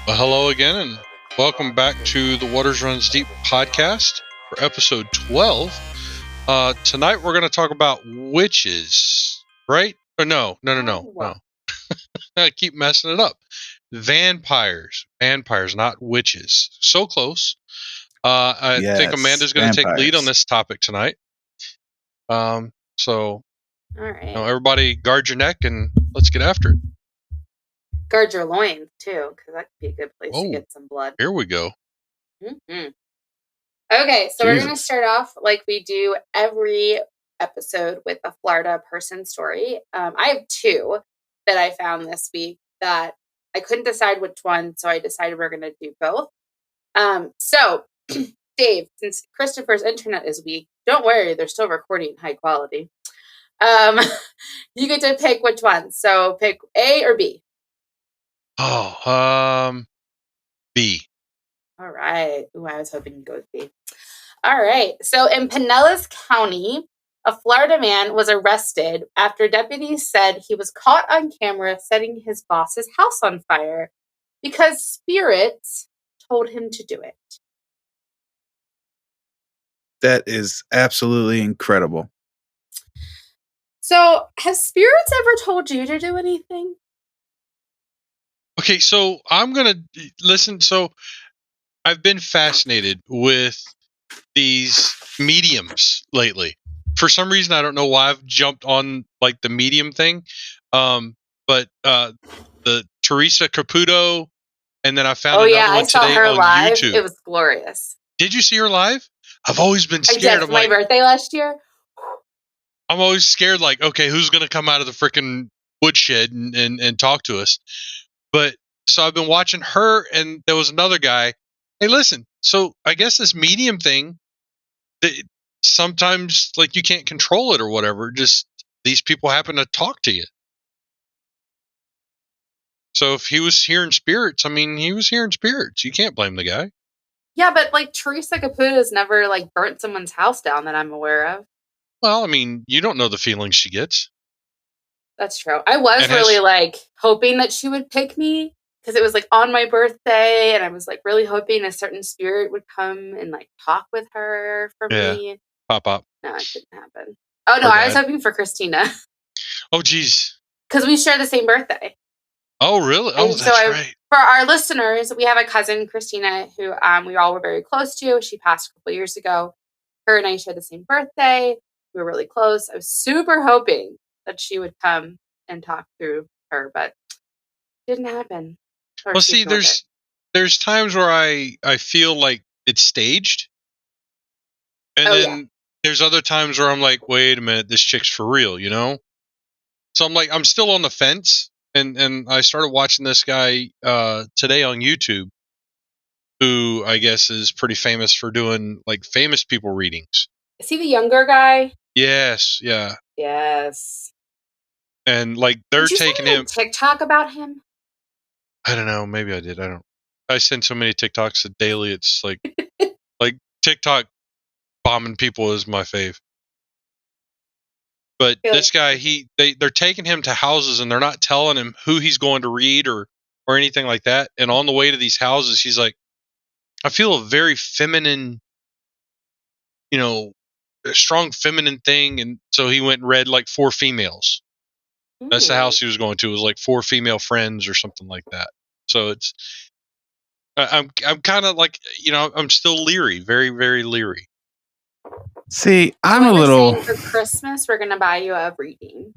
Well, hello again, and welcome back to the Waters Runs Deep podcast for episode 12. Tonight we're going to talk about witches, right? Or no. I keep messing it up. Vampires, not witches. So close. I think Yes, Amanda's going to take lead on vampires. this topic tonight. So All right. everybody guard your neck and let's get after it. Guard your loins too, because that could be a good place to get some blood. Here we go. Mm-hmm. Okay, so we're going to start off like we do every episode with a Florida person story. I have two that I found this week that I couldn't decide which one, so I decided we're going to do both. So, Dave, since Christopher's internet is weak, don't worry, they're still recording high quality. You get to pick which one. So pick A or B. Oh, B. All right. Ooh, I was hoping you'd go with B. All right. So in Pinellas County, a Florida man was arrested after deputies said he was caught on camera setting his boss's house on fire because spirits told him to do it. That is absolutely incredible. So, have spirits ever told you to do anything? Okay, so I'm going to listen. So I've been fascinated with these mediums lately. For some reason, I don't know why I've jumped on like the medium thing. But the Teresa Caputo, and then I found another one today on live. YouTube. It was glorious. Did you see her live? I've always been scared. I did. My birthday last year. I'm always scared, like, okay, who's going to come out of the freaking woodshed and talk to us? But so I've been watching her, and there was another guy. Hey, listen, so I guess this medium thing, sometimes like you can't control it or whatever. Just these people happen to talk to you. So if he was hearing spirits, I mean, he was hearing spirits. You can't blame the guy. Yeah, but like Teresa Caputo's never like burnt someone's house down that I'm aware of. Well, I mean, you don't know the feelings she gets. That's true. I was really like hoping that she would pick me because it was like on my birthday, and I was like really hoping a certain spirit would come and like talk with her for me. Pop up. No, it didn't happen. Oh no, I was hoping for Christina. Oh geez. Because we share the same birthday. Oh really? Oh, that's right. For our listeners, we have a cousin, Christina, who we all were very close to. She passed a couple years ago. Her and I share the same birthday. We were really close. I was super hoping that she would come and talk through her, but it didn't happen. Well, see, there's times where I feel like it's staged, and then there's other times where I'm like, wait a minute, this chick's for real, you know? So I'm still on the fence, and I started watching this guy today on YouTube, who I guess is pretty famous for doing like famous people readings. Is he the younger guy? Yes, yeah. Yes. And like they're taking him TikTok about him. I don't know. Maybe I did. I send so many TikToks daily. It's like, like TikTok bombing people is my fave. But this guy, they're taking him to houses and they're not telling him who he's going to read or anything like that. And on the way to these houses, he's like, I feel a very feminine, a strong feminine thing. And so he went and read like 4 females. That's the house he was going to. It was like 4 female friends or something like that. So it's, I'm kind of like, I'm still leery, very, very leery. See, I'm a little. For Christmas, we're going to buy you a reading.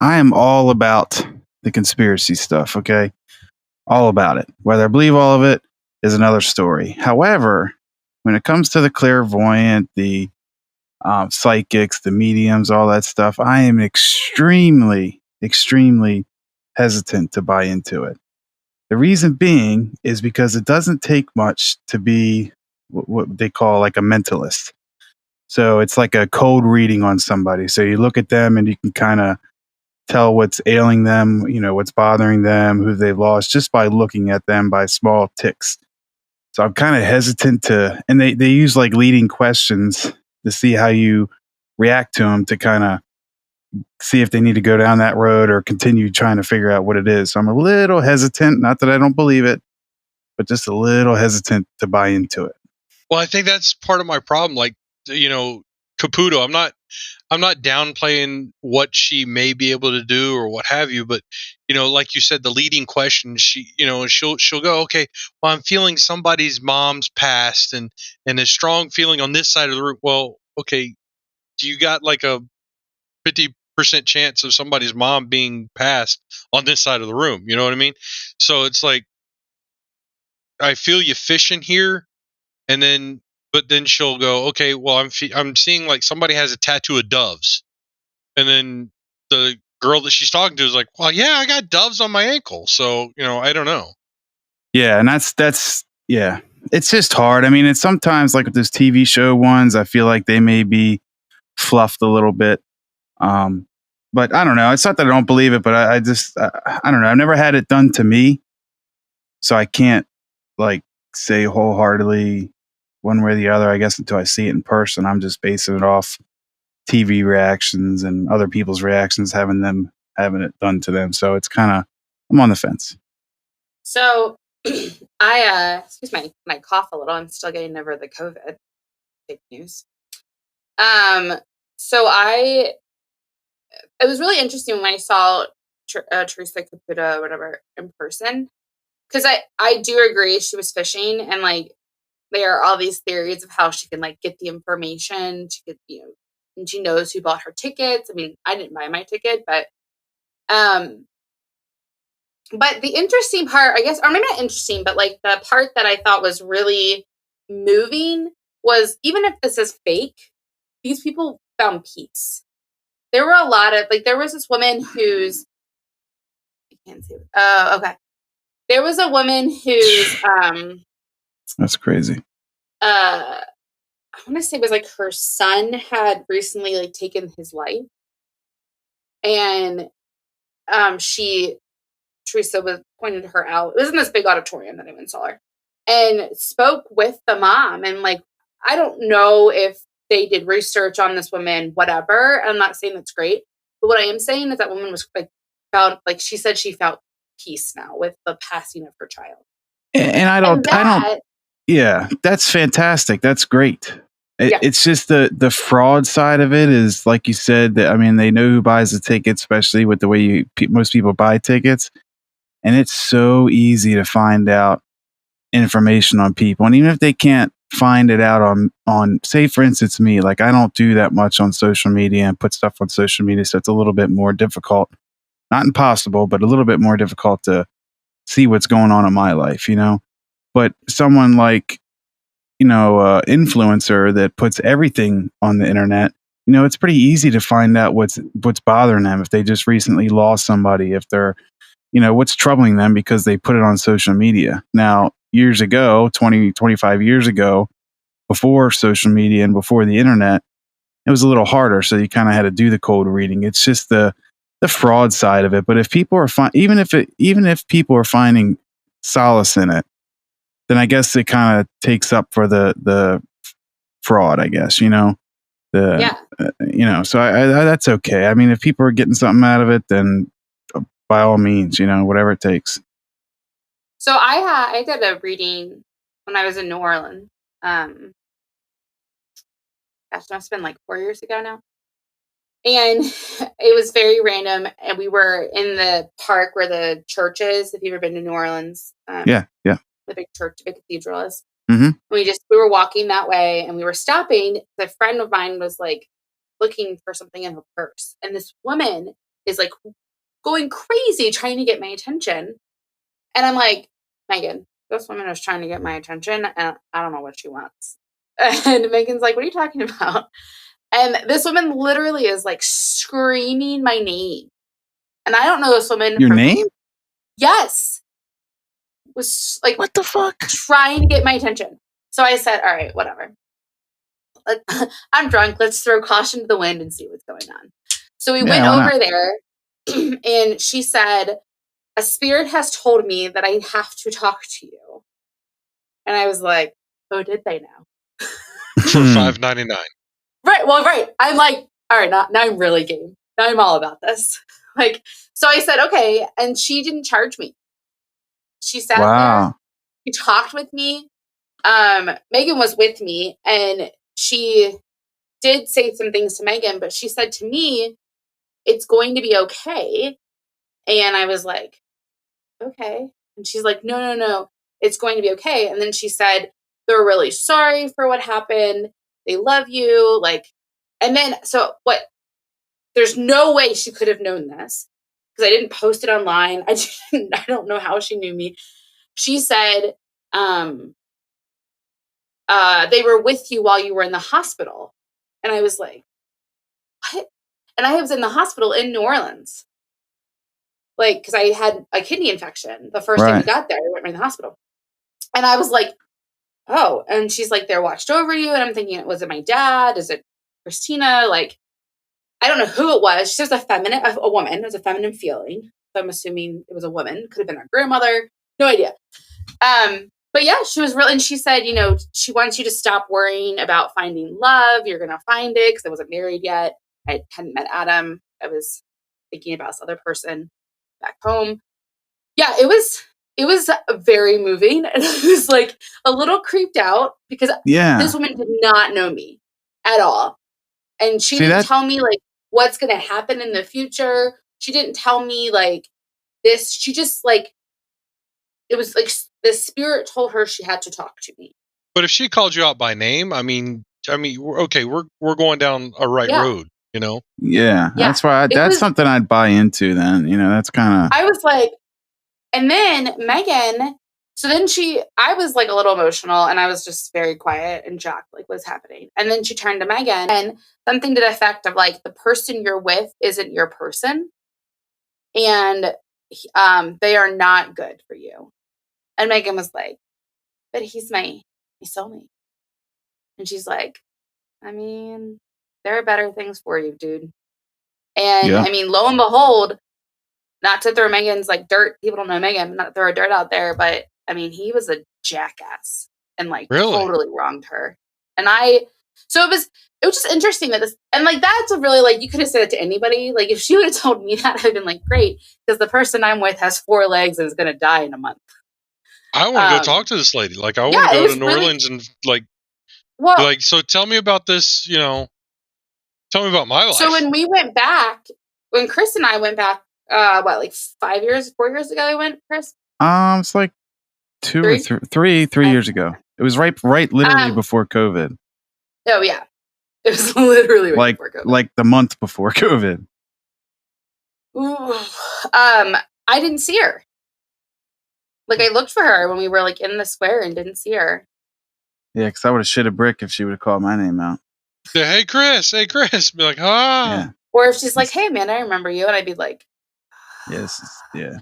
I am all about the conspiracy stuff, okay? All about it. Whether I believe all of it is another story. However, when it comes to the clairvoyant, the psychics, the mediums, all that stuff, I am extremely, extremely hesitant to buy into it. The reason being is because it doesn't take much to be what they call like a mentalist. So it's like a cold reading on somebody. So you look at them and you can kind of tell what's ailing them, what's bothering them, who they've lost, just by looking at them by small ticks. So I'm kind of hesitant to, and they use like leading questions to see how you react to them to kind of see if they need to go down that road or continue trying to figure out what it is. So I'm a little hesitant. Not that I don't believe it, but just a little hesitant to buy into it. Well, I think that's part of my problem. Like, Caputo, I'm not downplaying what she may be able to do or what have you, but like you said, the leading question, she'll go, okay, well, I'm feeling somebody's mom's passed and a strong feeling on this side of the room. Well, okay, do you got like a 50% chance of somebody's mom being passed on this side of the room? You know what I mean? So it's like, I feel you fishing here, but then she'll go, okay, well, I'm seeing like somebody has a tattoo of doves, and then the girl that she's talking to is like, well, yeah, I got doves on my ankle, so I don't know. Yeah, and that's yeah, it's just hard. I mean, it's sometimes like with those TV show ones, I feel like they may be fluffed a little bit. But I don't know. It's not that I don't believe it, but I just I don't know. I've never had it done to me, so I can't like say wholeheartedly one way or the other. I guess until I see it in person, I'm just basing it off TV reactions and other people's reactions, having it done to them. So it's kind of, I'm on the fence. So I excuse my cough a little. I'm still getting over the COVID. Fake news. So it was really interesting when I saw Teresa Caputo or whatever in person, because I do agree she was fishing, and like there are all these theories of how she can like get the information. She could, and she knows who bought her tickets. I mean, I didn't buy my ticket, but the interesting part, I guess, or maybe not interesting, but like the part that I thought was really moving was, even if this is fake, these people found peace. There were a lot of, like, there was this woman who's, I can't say, okay. There was a woman who's, that's crazy. I want to say it was like her son had recently like taken his life. And Teresa pointed her out. It was in this big auditorium that I went and saw her, and spoke with the mom. And like, I don't know if they did research on this woman, whatever. I'm not saying that's great, but what I am saying is that woman was like she said she felt peace now with the passing of her child. And I don't, yeah, that's fantastic. That's great. It's just the fraud side of it is, like you said, that, I mean, they know who buys the tickets, especially with the way most people buy tickets. And it's so easy to find out information on people. And even if they can't find it out on say, for instance, me, like I don't do that much on social media and put stuff on social media. So it's a little bit more difficult, not impossible, but a little bit more difficult to see what's going on in my life, but someone like, influencer that puts everything on the internet, it's pretty easy to find out what's bothering them. If they just recently lost somebody, if they're, what's troubling them because they put it on social media. Now, years ago, 20, 25 years ago, before social media and before the internet, it was a little harder. So you kind of had to do the cold reading. It's just the fraud side of it. But if people are even if people are finding solace in it, then I guess it kind of takes up for the fraud, I guess, so that's okay. I mean, if people are getting something out of it, then by all means, whatever it takes. So I did a reading when I was in New Orleans. Gosh, it must have been like 4 years ago now. And it was very random. And we were in the park where the church is. If you've ever been to New Orleans. Yeah. The big church, the big cathedral is. Mm-hmm. We were walking that way, and we were stopping. A friend of mine was like looking for something in her purse. And this woman is like going crazy trying to get my attention. And I'm like, Megan, this woman is trying to get my attention, and I don't know what she wants. And Megan's like, what are you talking about? And this woman literally is like screaming my name. And I don't know this woman. Your name? Yes. Was like, what the fuck? Trying to get my attention. So I said, all right, whatever. I'm drunk. Let's throw caution to the wind and see what's going on. So we went over there, and she said, a spirit has told me that I have to talk to you. And I was like, oh, did they now? For $5.99. Right. Well, right. I'm like, all right, now I'm really game. I'm all about this. Like, so I said, okay. And she didn't charge me. She sat there. She talked with me. Megan was with me, and she did say some things to Megan, but she said to me, it's going to be okay. And I was like, okay. And she's like, no, it's going to be okay. And then she said, they're really sorry for what happened. They love you. Like, and then, so what, there's no way she could have known this because I didn't post it online. I don't know how she knew me. She said, they were with you while you were in the hospital. And I was like, what? And I was in the hospital in New Orleans. Like, because I had a kidney infection. The first day we got there, I went in the hospital. And I was like, oh. And she's like, they're watched over you. And I'm thinking, was it my dad? Is it Christina? Like, I don't know who it was. She was a woman. It was a feminine feeling. So I'm assuming it was a woman. Could have been our grandmother. No idea. But yeah, she was really, and she said, she wants you to stop worrying about finding love. You're going to find it, because I wasn't married yet. I hadn't met Adam. I was thinking about this other person back home. Yeah, it was very moving. And I was like a little creeped out because this woman did not know me at all. And she didn't tell me like what's going to happen in the future. She didn't tell me like this. She just like, it was like the spirit told her she had to talk to me. But if she called you out by name, I mean, okay, we're going down a right road, Yeah, that's why that's something I'd buy into. Then that's kind of. I was like, and then Megan. So then I was like a little emotional, and I was just very quiet and shocked, like what's happening. And then she turned to Megan, and something to the effect of like, the person you're with isn't your person, and they are not good for you. And Megan was like, but he's my soulmate. And she's like, I mean, there are better things for you, dude. And I mean, lo and behold, not to throw Megan's like dirt. People don't know Megan, not to throw dirt out there, but I mean, he was a jackass and like totally wronged her. And so it was just interesting that and like, that's a really like, you could have said it to anybody. Like if she would have told me that, I'd been like, great. Because the person I'm with has 4 legs and is going to die in a month. I want to go talk to this lady. Like, I want to go to New Orleans and so tell me about this, tell me about my life. So when we went back, when Chris and I went back, like 4 years ago, I went, Chris? It's like 2 or 3 years ago. It was right literally before COVID. Oh yeah. It was literally right before COVID. Like the month before COVID. Ooh. I didn't see her. Like I looked for her when we were like in the square and didn't see her. Yeah, because I would have shit a brick if she would have called my name out. Yeah, hey Chris. Be like, Yeah. Or if she's like, hey man, I remember you, and I'd be like, yes, yeah.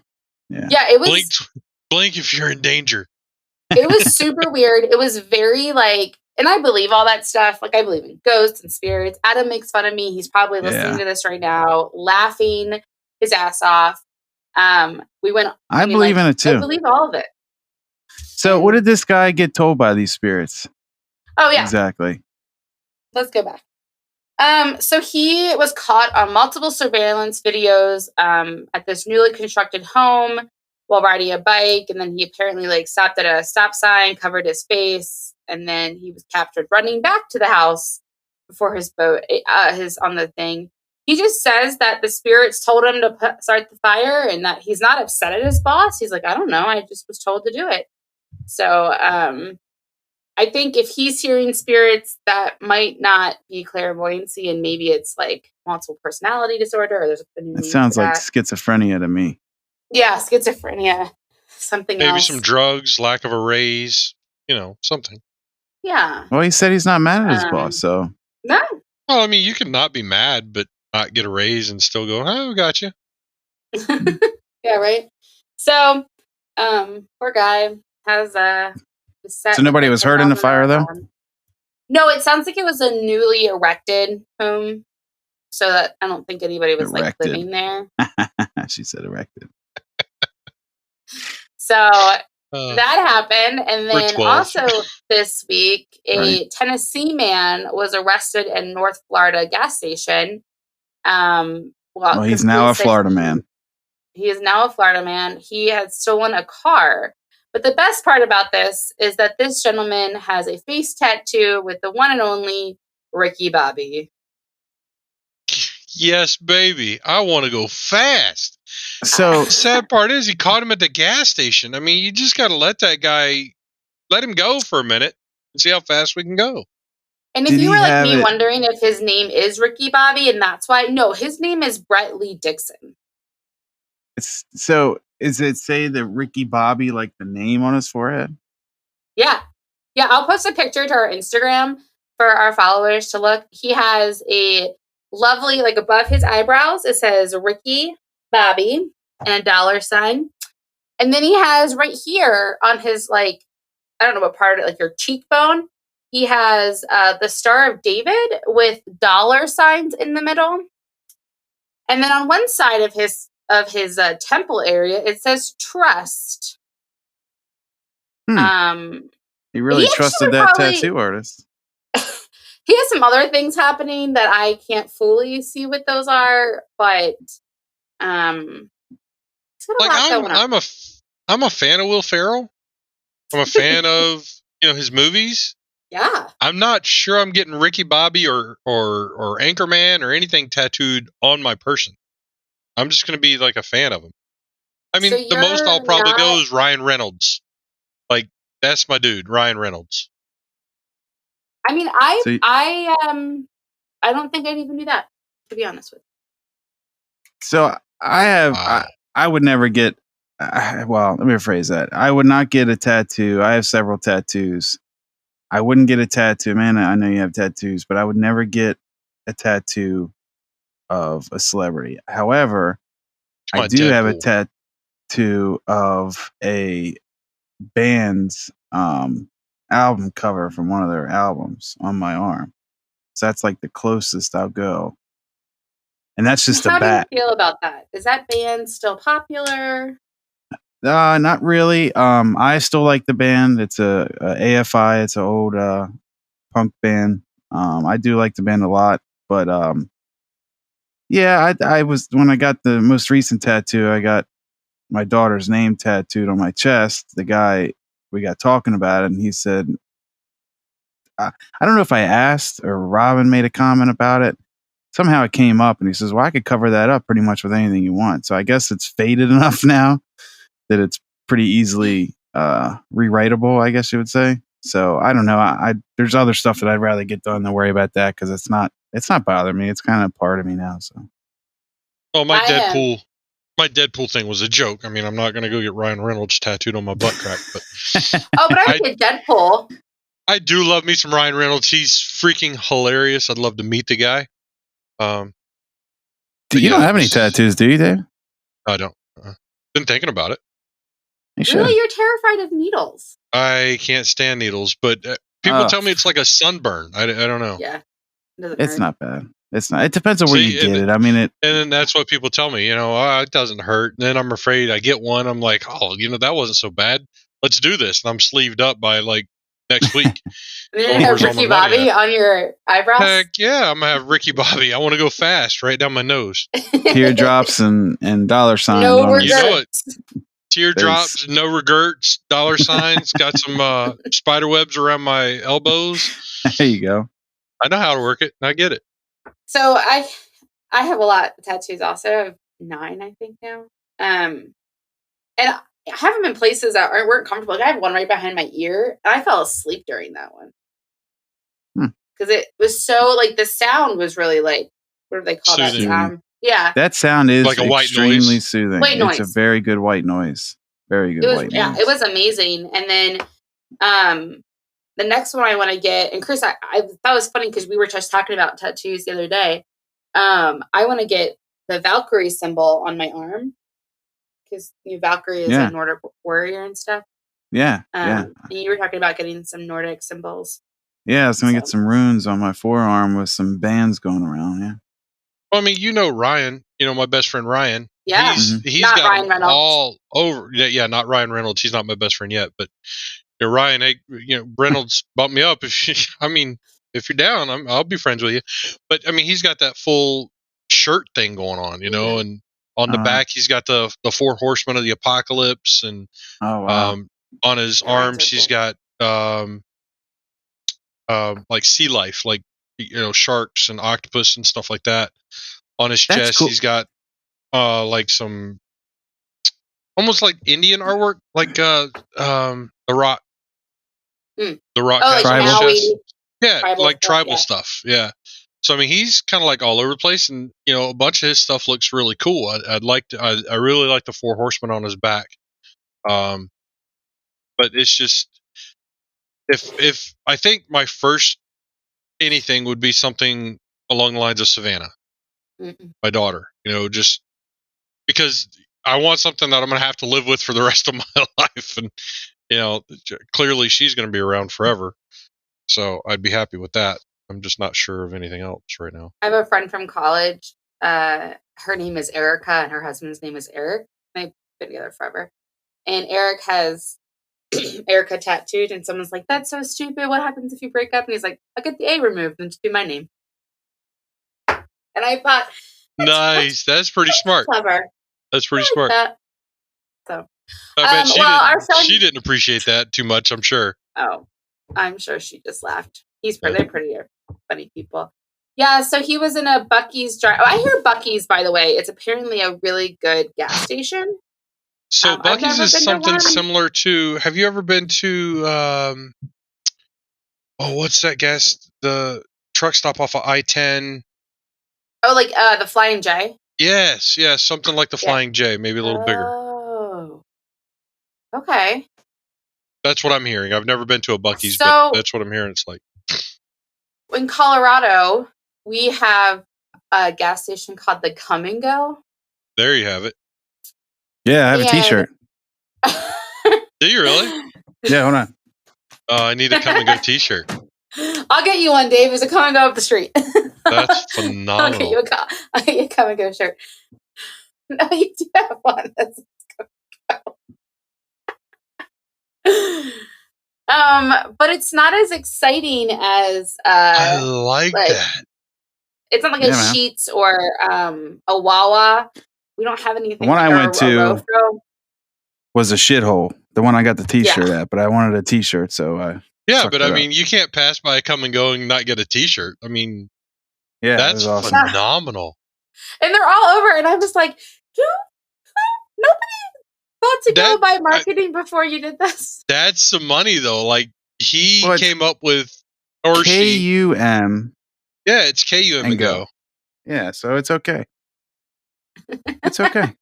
Yeah, it was blink if you're in danger. It was super weird. It was very like, and I believe all that stuff. Like I believe in ghosts and spirits. Adam makes fun of me. He's probably listening to this right now, laughing his ass off. We went. I believe in it too. I believe all of it. So what did this guy get told by these spirits? Oh yeah, exactly. Let's go back. So he was caught on multiple surveillance videos at this newly constructed home while riding a bike, and then he apparently like stopped at a stop sign, covered his face, and then he was captured running back to the house before his boat on the thing. He just says that the spirits told him to start the fire, and that he's not upset at his boss. He's like, I don't know, I just was told to do it. So I think if he's hearing spirits, that might not be clairvoyancy, and maybe it's like multiple personality disorder, or there's a new. It sounds like schizophrenia to me. Yeah, schizophrenia. Something maybe else. Some drugs, lack of a raise, something. Yeah. Well, he said he's not mad at his boss, so. No. Well, I mean, you can not be mad, but not get a raise and still go, oh, we got you. Yeah, right. So, poor guy has So nobody was hurt in the fire, though? No, it sounds like it was a newly erected home. So that I don't think anybody was like living there. She said erected. So that happened. And then also this week, a Tennessee man was arrested in North Florida gas station Well, he's now a Florida man. He is now a Florida man. He had stolen a car. But the best part about this is that this gentleman has a face tattoo with the one and only Ricky Bobby. Yes, baby. I want to go fast. So the sad part is he caught him at the gas station. I mean, you just got to let him go for a minute and see how fast we can go. And if you were like me wondering if his name is Ricky Bobby and that's why, no, his name is Brett Lee Dixon. So is it say that Ricky Bobby, like the name on his forehead? Yeah. Yeah, I'll post a picture to our Instagram for our followers to look. He has a lovely, like above his eyebrows, it says Ricky Bobby and a $sign. And then he has right here on his, like, I don't know what part of it, like your cheekbone, he has the Star of David with $signs in the middle. And then on one side of his temple area, it says trust. He really trusted that tattoo artist. He has some other things happening that I can't fully see what those are, but he's got a lot going on. I'm a fan of Will Ferrell. I'm a fan of his movies. Yeah. I'm not sure I'm getting Ricky Bobby or Anchorman or anything tattooed on my person. I'm just going to be like a fan of him. I mean, the most I'll probably go is Ryan Reynolds. Like, that's my dude, Ryan Reynolds. I mean, I don't think I'd even do that, to be honest with you. So I would never get. Well, let me rephrase that. I would not get a tattoo. I have several tattoos. I wouldn't get a tattoo. Man, I know you have tattoos, but I would never get a tattoo of a celebrity. However, I do have a tattoo of a band's album cover from one of their albums on my arm. So that's like the closest I'll go. And that's just a bat. How do you feel about that? Is that band still popular? Not really. I still like the band. It's a AFI. It's an old punk band. I do like the band a lot, but yeah, I was when I got the most recent tattoo. I got my daughter's name tattooed on my chest. The guy, we got talking about it, and he said, I don't know if I asked or Robin made a comment about it. Somehow it came up, and he says, well, I could cover that up pretty much with anything you want. So I guess it's faded enough now that it's pretty easily rewritable, I guess you would say. So I don't know. There's other stuff that I'd rather get done than worry about that because it's not bothering me. It's kind of part of me now. So. Oh, my Deadpool thing was a joke. I mean, I'm not going to go get Ryan Reynolds tattooed on my butt crack, but but I did Deadpool. I do love me some Ryan Reynolds. He's freaking hilarious. I'd love to meet the guy. You don't have any tattoos, do you, Dave? I don't. Been thinking about it. Really? You're terrified of needles. I can't stand needles, but people tell me it's like a sunburn. I don't know. Yeah. It's not bad. It's not. It depends on where you get it. I mean, And then that's what people tell me, it doesn't hurt. And then I'm afraid I get one. I'm like, that wasn't so bad. Let's do this. And I'm sleeved up by like next week. And have Ricky Bobby on your eyebrows? Heck yeah, I'm going to have Ricky Bobby. I want to go fast right down my nose. Teardrops and $signs. No regrets. You know it. Teardrops, no regrets, $signs. Got some spider webs around my elbows. There you go. I know how to work it. I get it. So I have a lot of tattoos also. I have 9, I think now. And I have them in places that weren't comfortable. Like I have one right behind my ear. And I fell asleep during that one. Because it was so, like, the sound was really, like, what do they call soothing. that sound? Yeah. That sound is like a white extremely noise. soothing. White noise. It's a very good white noise. Very good white noise. Yeah, it was amazing. And then the next one I want to get, and Chris, I thought it was funny because we were just talking about tattoos the other day. I want to get the Valkyrie symbol on my arm because Valkyrie is a Nordic warrior and stuff. Yeah. And you were talking about getting some Nordic symbols. Yeah, I was going to get some runes on my forearm with some bands going around. Yeah. Well, I mean, Ryan, my best friend Ryan. Yeah. He's not got Ryan Reynolds. all over. Yeah, not Ryan Reynolds. He's not my best friend yet, but Ryan, Reynolds bumped me up. If you're down, I'll be friends with you. But I mean, he's got that full shirt thing going on, and on the back he's got the 4 horsemen of the apocalypse, and on his arms he's got like sea life, like sharks and octopus and stuff like that. On his chest he's got like some almost like Indian artwork, like the Rock. The Rock has on his chest. Yeah, like tribal stuff. Yeah. So I mean, he's kind of like all over the place, and a bunch of his stuff looks really cool. I really like the 4 horsemen on his back. But it's just if I think my first anything would be something along the lines of Savannah, my daughter. Just because I want something that I'm going to have to live with for the rest of my life, and clearly she's going to be around forever. So I'd be happy with that. I'm just not sure of anything else right now. I have a friend from college. Her name is Erica, and her husband's name is Eric. They've been together forever. And Eric has Erica tattooed, and someone's like, "That's so stupid. What happens if you break up?" And he's like, "I'll get the A removed and just do my name." And I thought, nice. That's pretty smart. Clever. That's pretty smart. That. So, I bet she didn't appreciate that too much, I'm sure. Oh, I'm sure she just laughed. They're pretty funny people. Yeah, so he was in a Buc-ee's drive. I hear Buc-ee's, by the way. It's apparently a really good gas station. So Buc-ee's is something similar to. Have you ever been to? What's that the truck stop off of I-10? Oh, like the Flying J. Yes, something like the Flying J, maybe a little bigger. Oh, okay. That's what I'm hearing. I've never been to a Buc-ee's, but that's what I'm hearing. It's like in Colorado, we have a gas station called the Come and Go. There you have it. Yeah, I have a T-shirt. Do you really? Yeah, hold on. I need a Come and Go T-shirt. I'll get you one, Dave. It's a Come and Go up the street. That's phenomenal. I'll get you a Come and Go shirt. No, you do have one. That's Come and Go. But it's not as exciting as I like that. It's not like a Sheetz or a Wawa. We don't have anything. The one I went to was a shithole. The one I got the T-shirt at, but I wanted a T-shirt, so I. Yeah, but I mean, you can't pass by a Come and Go and not get a T-shirt. I mean, that's awesome. Phenomenal. And they're all over, and I'm just like, nobody thought to go by marketing before you did this. That's some money, though. Like, he came up with... or K-U-M. Yeah, it's K-U-M and Go. Yeah, so it's okay. It's okay.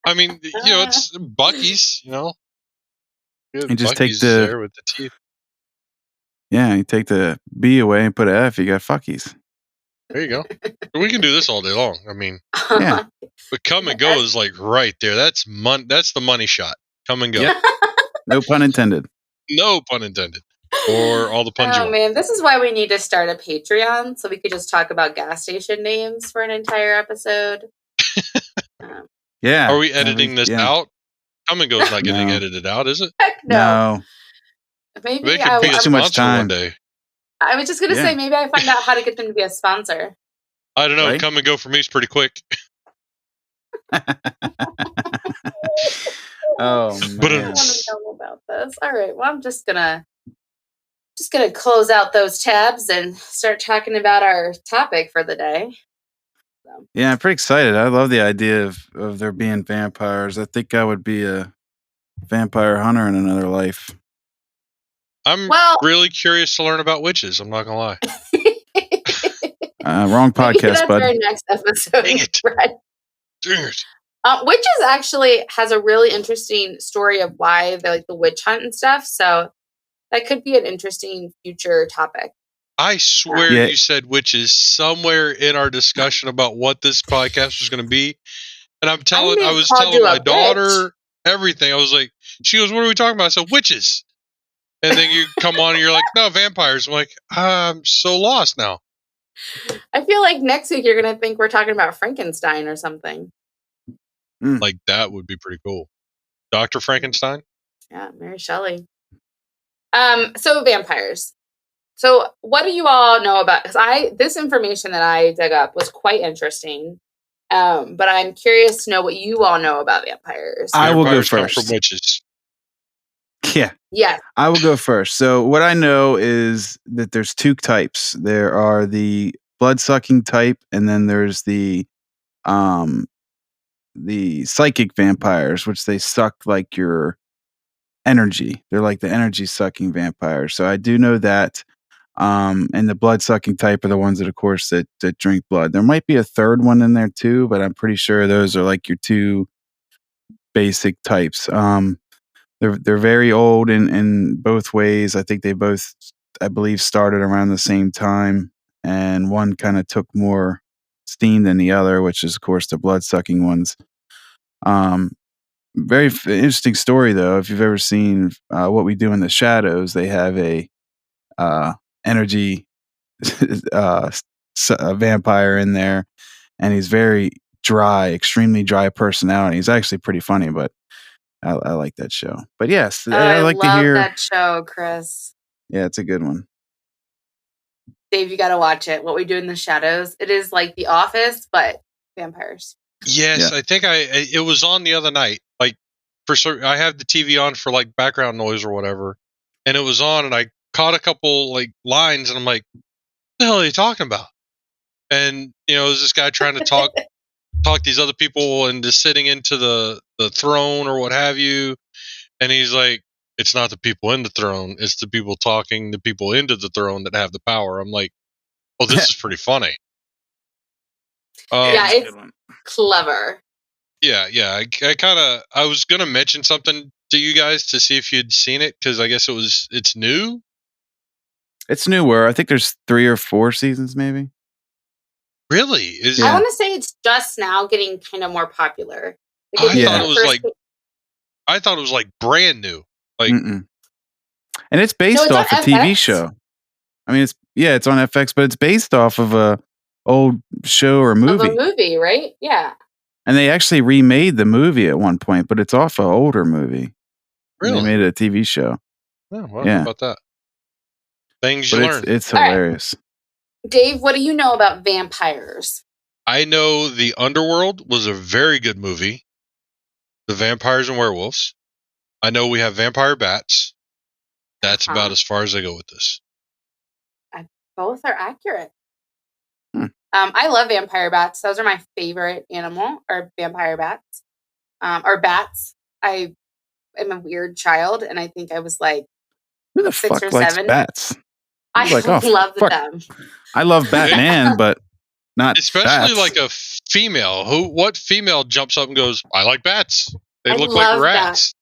I mean, it's Buc-ee's, You just take the... there with the teeth. Yeah, you take the B away and put an F, you got fuckies. There you go. We can do this all day long. I mean, yeah. But Come and Go is like right there. That's the money shot. Come and Go. Yep. No pun intended. No pun intended. Or all the puns. Oh man, this is why we need to start a Patreon so we could just talk about gas station names for an entire episode. Yeah. Are we editing this out? Come and Go is not getting edited out, is it? Heck no. Maybe they could be a sponsor one day. I was just going to say, maybe I find out how to get them to be a sponsor. I don't know. Right? Come and Go for me is pretty quick. Oh, man. I want to know about this. All right. Well, I'm just gonna close out those tabs and start talking about our topic for the day. So. Yeah, I'm pretty excited. I love the idea of there being vampires. I think I would be a vampire hunter in another life. I'm really curious to learn about witches. I'm not gonna lie. Wrong podcast, that's bud. Our next episode. Dang it. Dang it. Witches actually has a really interesting story of why they like the witch hunt and stuff. So that could be an interesting future topic. I swear you said witches somewhere in our discussion about what this podcast was going to be. And I was telling my daughter everything. I was like, she goes, "What are we talking about?" I said, "Witches." And then you come on and you're like, "No, vampires." I'm like, I'm so lost now. I feel like next week you're going to think we're talking about Frankenstein or something. Like that would be pretty cool. Dr. Frankenstein? Yeah, Mary Shelley. So vampires. So what do you all know about? Because this information that I dug up was quite interesting. But I'm curious to know what you all know about vampires. I will go Vampires come first. from witches. Yeah. Yeah. I will go first. So what I know is that there's two types. There are the blood-sucking type, and then there's the psychic vampires, which they suck like your energy. They're like the energy-sucking vampires. So I do know that. And the blood-sucking type are the ones that, of course, that drink blood. There might be a third one in there too, but I'm pretty sure those are like your two basic types. They're very old in both ways. I think they both, I believe, started around the same time, and one kind of took more steam than the other, which is, of course, the blood-sucking ones. Very interesting story, though. If you've ever seen What We Do in the Shadows, they have a energy a vampire in there, and he's very dry, extremely dry personality. He's actually pretty funny, but I like that show. But yes, I like to hear that show, Chris. Yeah, it's a good one. Dave, you got to watch it. What We Do in the Shadows. It is like The Office, but vampires. Yes, yeah. I think it was on the other night. Like I have the TV on for like background noise or whatever, and it was on, and I caught a couple like lines, and I'm like, "What the hell are you talking about?" And there's this guy trying to talk these other people into sitting into the throne or what have you, and he's like, "It's not the people in the throne; it's the people talking the people into the throne that have the power." I'm like, "Oh, this is pretty funny." Yeah, it's clever. Yeah. I was gonna mention something to you guys to see if you'd seen it, because I guess it's new. It's newer. I think there's 3 or 4 seasons, maybe. Really? I want to say it's just now getting kind of more popular. I thought it was like brand new. Like, and it's based off a TV show. I mean, it's on FX, but it's based off of a old show or movie. Of a movie, right? Yeah. And they actually remade the movie at one point, but it's off an older movie. Really? They made it a TV show. Oh, well, how about that? Things you learn. It's hilarious. Right. Dave, what do you know about vampires? I know The Underworld was a very good movie. The Vampires and Werewolves. I know we have vampire bats. That's about as far as I go with this. Both are accurate. I love vampire bats. Those are my favorite animal, or vampire bats, or bats. I am a weird child, and I think I was like, who the 6 fuck or likes 7. Bats? I love them. I love Batman, but not especially bats. like a female. What female jumps up and goes, "I like bats. They look like rats."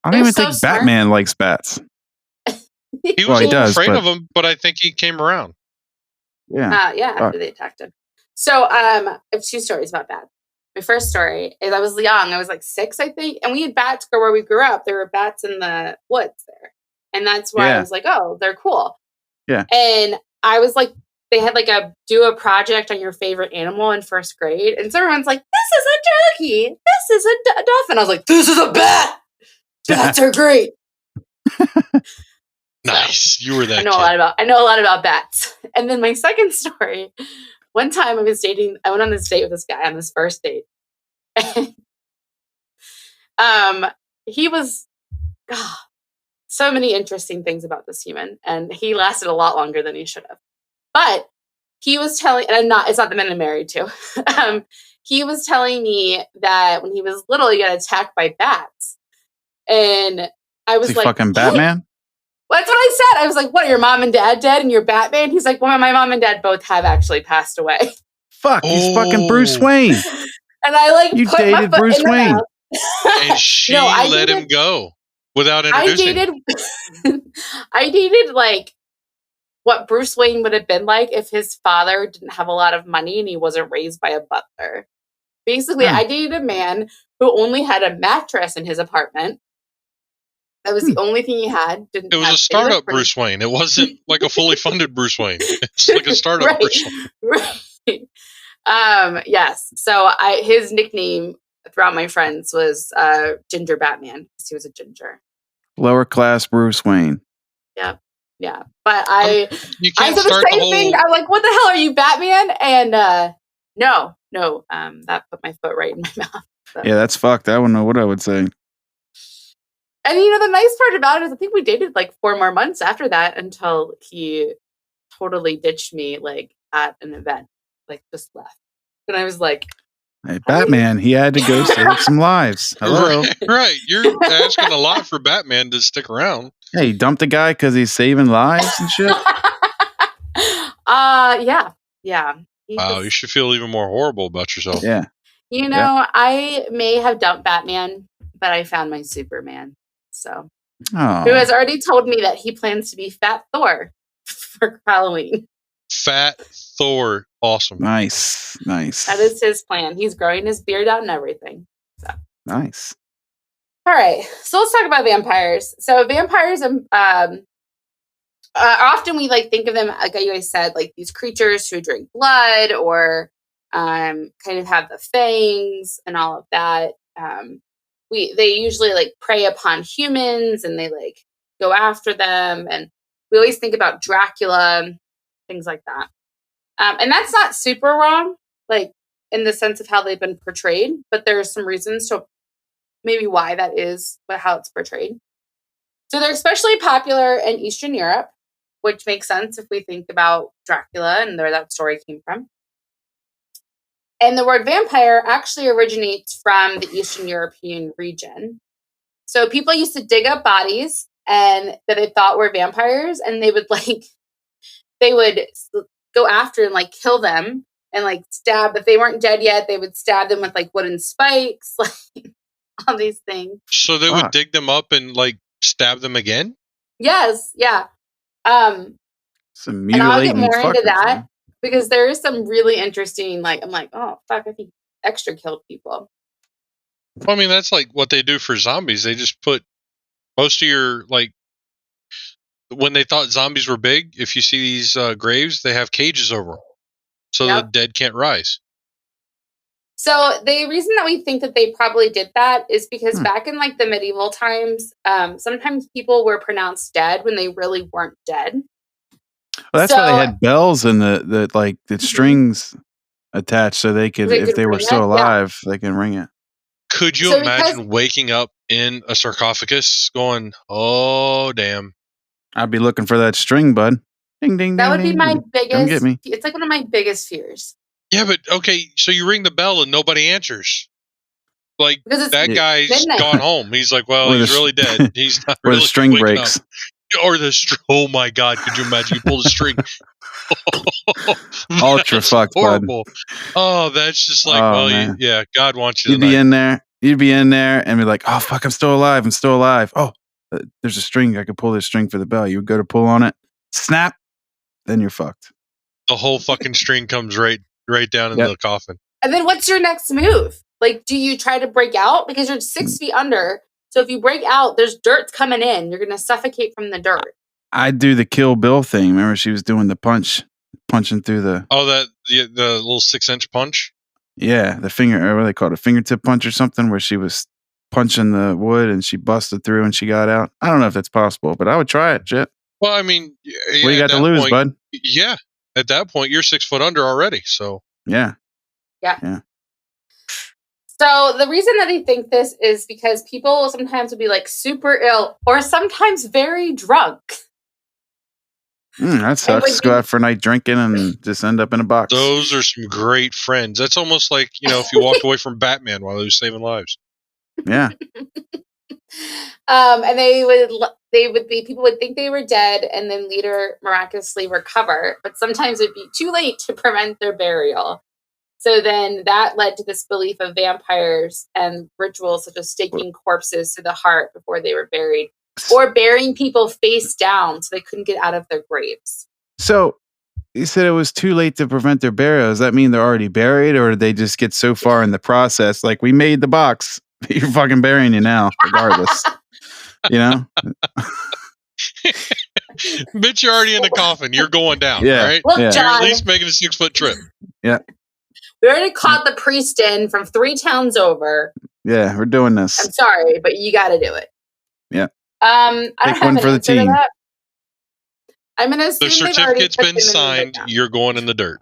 I don't even think Batman likes bats. He was a little afraid of them, but I think he came around. Yeah. After they attacked him. So I have 2 stories about bats. My first story is I was young. I was like 6, I think. And we had bats where we grew up. There were bats in the woods there. And that's why I was like, oh, they're cool. Yeah. And I was like, they had like do a project on your favorite animal in 1st grade. And so everyone's like, this is a turkey. This is a dolphin. I was like, this is a bat. Bats are great. Nice. You were that. I know a lot about bats. And then my second story, one time I went on this date with this guy on this first date. He was so many interesting things about this human, and he lasted a lot longer than he should have. But he was telling, and it's not the man I'm married to. He was telling me that when he was little, he got attacked by bats. And I was like, fucking Batman? Well, that's what I said. I was like, what, are your mom and dad dead and you're Batman? He's like, well, my mom and dad both have actually passed away. Fuck, he's fucking Bruce Wayne. And I you dated Bruce Wayne. And she let him go without introducing. I dated like what Bruce Wayne would have been like if his father didn't have a lot of money and he wasn't raised by a butler. Basically, I dated a man who only had a mattress in his apartment. That was the only thing he had. It was a startup Bruce Wayne. It wasn't like a fully funded Bruce Wayne. It's like a startup Bruce Wayne. Right. Yes. So his nickname throughout my friends was Ginger Batman because he was a ginger. Lower class Bruce Wayne. Yep. Yeah. But I you can't said the same thing. I'm like, what the hell are you, Batman? And no, No, that put my foot right in my mouth. So. Yeah, that's fucked. I don't know what I would say. And the nice part about it is I think we dated like 4 more months after that until he totally ditched me like at an event, like just left. And I was like, hey, Batman, he had to go save some lives. Hello. Right. You're asking a lot for Batman to stick around. Hey, you dumped a guy because he's saving lives and shit? Yeah. Wow, you should feel even more horrible about yourself. Yeah. I may have dumped Batman, but I found my Superman. So, who Oh. has already told me that he plans to be Fat Thor for Halloween. Fat Thor. Awesome. Nice. That is his plan. He's growing his beard out and everything. So. Nice. All right. So let's talk about vampires. So vampires, often we like think of them, like I always said, like these creatures who drink blood or kind of have the fangs and all of that. They usually like prey upon humans and they like go after them. And we always think about Dracula, things like that. And that's not super wrong, like in the sense of how they've been portrayed, but there are some reasons to maybe why that is, but how it's portrayed. So they're especially popular in Eastern Europe, which makes sense if we think about Dracula and where that story came from. And the word vampire actually originates from the Eastern European region. So people used to dig up bodies and that they thought were vampires, and they would go after and like kill them and like stab. If they weren't dead yet, they would stab them with like wooden spikes, like all these things. So they would dig them up and like stab them again? Yes, yeah. Some and I'll get more fuckers, into that, man. because there is some really interesting, like, I'm like, oh, fuck, I think extra killed people. Well, I mean, that's like what they do for zombies. They just put most of your, like, when they thought zombies were big, if you see these graves, they have cages over them. So the dead can't rise. So the reason that we think that they probably did that is because back in like the medieval times, sometimes people were pronounced dead when they really weren't dead. Well, that's why they had bells and the strings attached so they could, if they were still alive, they can ring it. Could you imagine waking up in a sarcophagus going, oh, damn. I'd be looking for that string, bud. Ding, ding, that ding, would be my biggest. Come get me. It's like one of my biggest fears. Yeah, but okay, so you ring the bell and nobody answers. Like, that guy's gone home. He's like, well, he's really dead. He's not really the string breaks. Up. Or oh my God, could you imagine? You pull the string. Ultra fucked, horrible. Bud. Oh, that's just like, yeah, God wants you tonight. You'd be in there and be like, oh, fuck, I'm still alive. Oh, there's a string. I could pull this string for the bell. You would go to pull on it. Snap. Then you're fucked. The whole fucking string comes right down in the coffin. And then what's your next move? Like, do you try to break out? Because you're 6 feet under. So if you break out, there's dirt coming in. You're going to suffocate from the dirt. I'd do the Kill Bill thing. Remember, she was doing the punching through the... Oh, the little 6-inch punch? Yeah, the finger, or what they call it, a fingertip punch or something, where she was punching the wood and she busted through and she got out. I don't know if that's possible, but I would try it, shit. Well, I mean... what do you got to lose, bud? Yeah. At that point, you're 6 foot under already, so... Yeah. So the reason that they think this is because people sometimes will be like super ill or sometimes very drunk. That sucks. Go out for a night drinking and just end up in a box. Those are some great friends. That's almost like, if you walked away from Batman while he was saving lives. Yeah. And people would think they were dead and then later miraculously recover, but sometimes it'd be too late to prevent their burial. So then that led to this belief of vampires and rituals such as staking corpses to the heart before they were buried, or burying people face down so they couldn't get out of their graves. So you said it was too late to prevent their burial. Does that mean they're already buried, or did they just get so far in the process? Like, we made the box. You're fucking burying you now, regardless. Bitch, you're already in the coffin. You're going down, right? Look, John, you're at least making a 6-foot trip. Yeah. We already caught the priest in from 3 towns over. Yeah, we're doing this. I'm sorry, but you got to do it. Yeah. I don't have an answer to that. I'm going to assume the certificate's been signed. You're going in the dirt.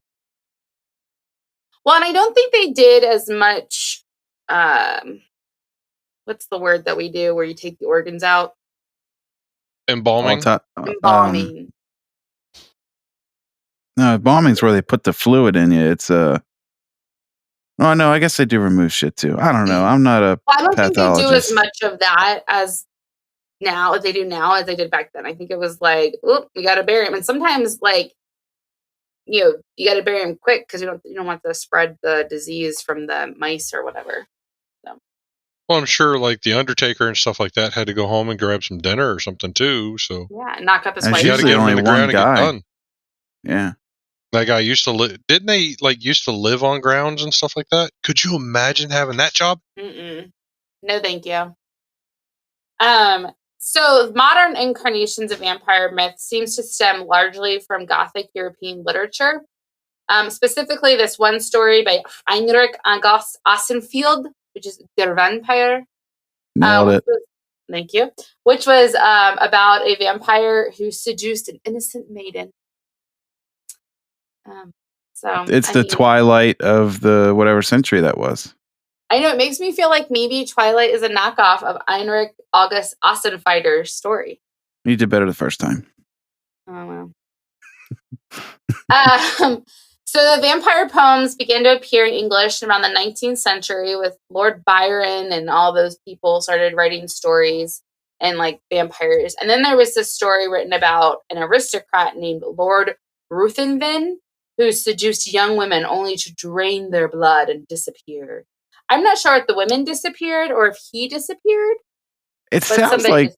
Well, and I don't think they did as much. What's the word that we do where you take the organs out? Embalming. Embalming. No, embalming's where they put the fluid in you. It's oh no, I guess they do remove shit too. I don't know. I'm not a I don't pathologist. think they do as much of that as they do now as they did back then. I think it was like, oop, we got to bury him. And sometimes, like, you got to bury him quick because you don't want to spread the disease from the mice or whatever. So. Well, I'm sure like the Undertaker and stuff like that had to go home and grab some dinner or something too. So yeah, knock up his wife. You got to get him in the ground and get done. Yeah. That guy used to live. Didn't they used to live on grounds and stuff like that? Could you imagine having that job? Mm-mm. No, thank you. So modern incarnations of vampire myth seems to stem largely from Gothic European literature. Specifically, this one story by Heinrich August Ossenfield, which is Der Vampire. Nailed it. Thank you. Which was about a vampire who seduced an innocent maiden. It's the Twilight of the whatever century that was. I know, it makes me feel like maybe Twilight is a knockoff of Heinrich August Ossenfieder's story. You did better the first time. Oh, well. So the vampire poems began to appear in English around the 19th century with Lord Byron and all those people started writing stories and like vampires. And then there was this story written about an aristocrat named Lord Ruthven who seduced young women only to drain their blood and disappear. I'm not sure if the women disappeared or if he disappeared. It sounds like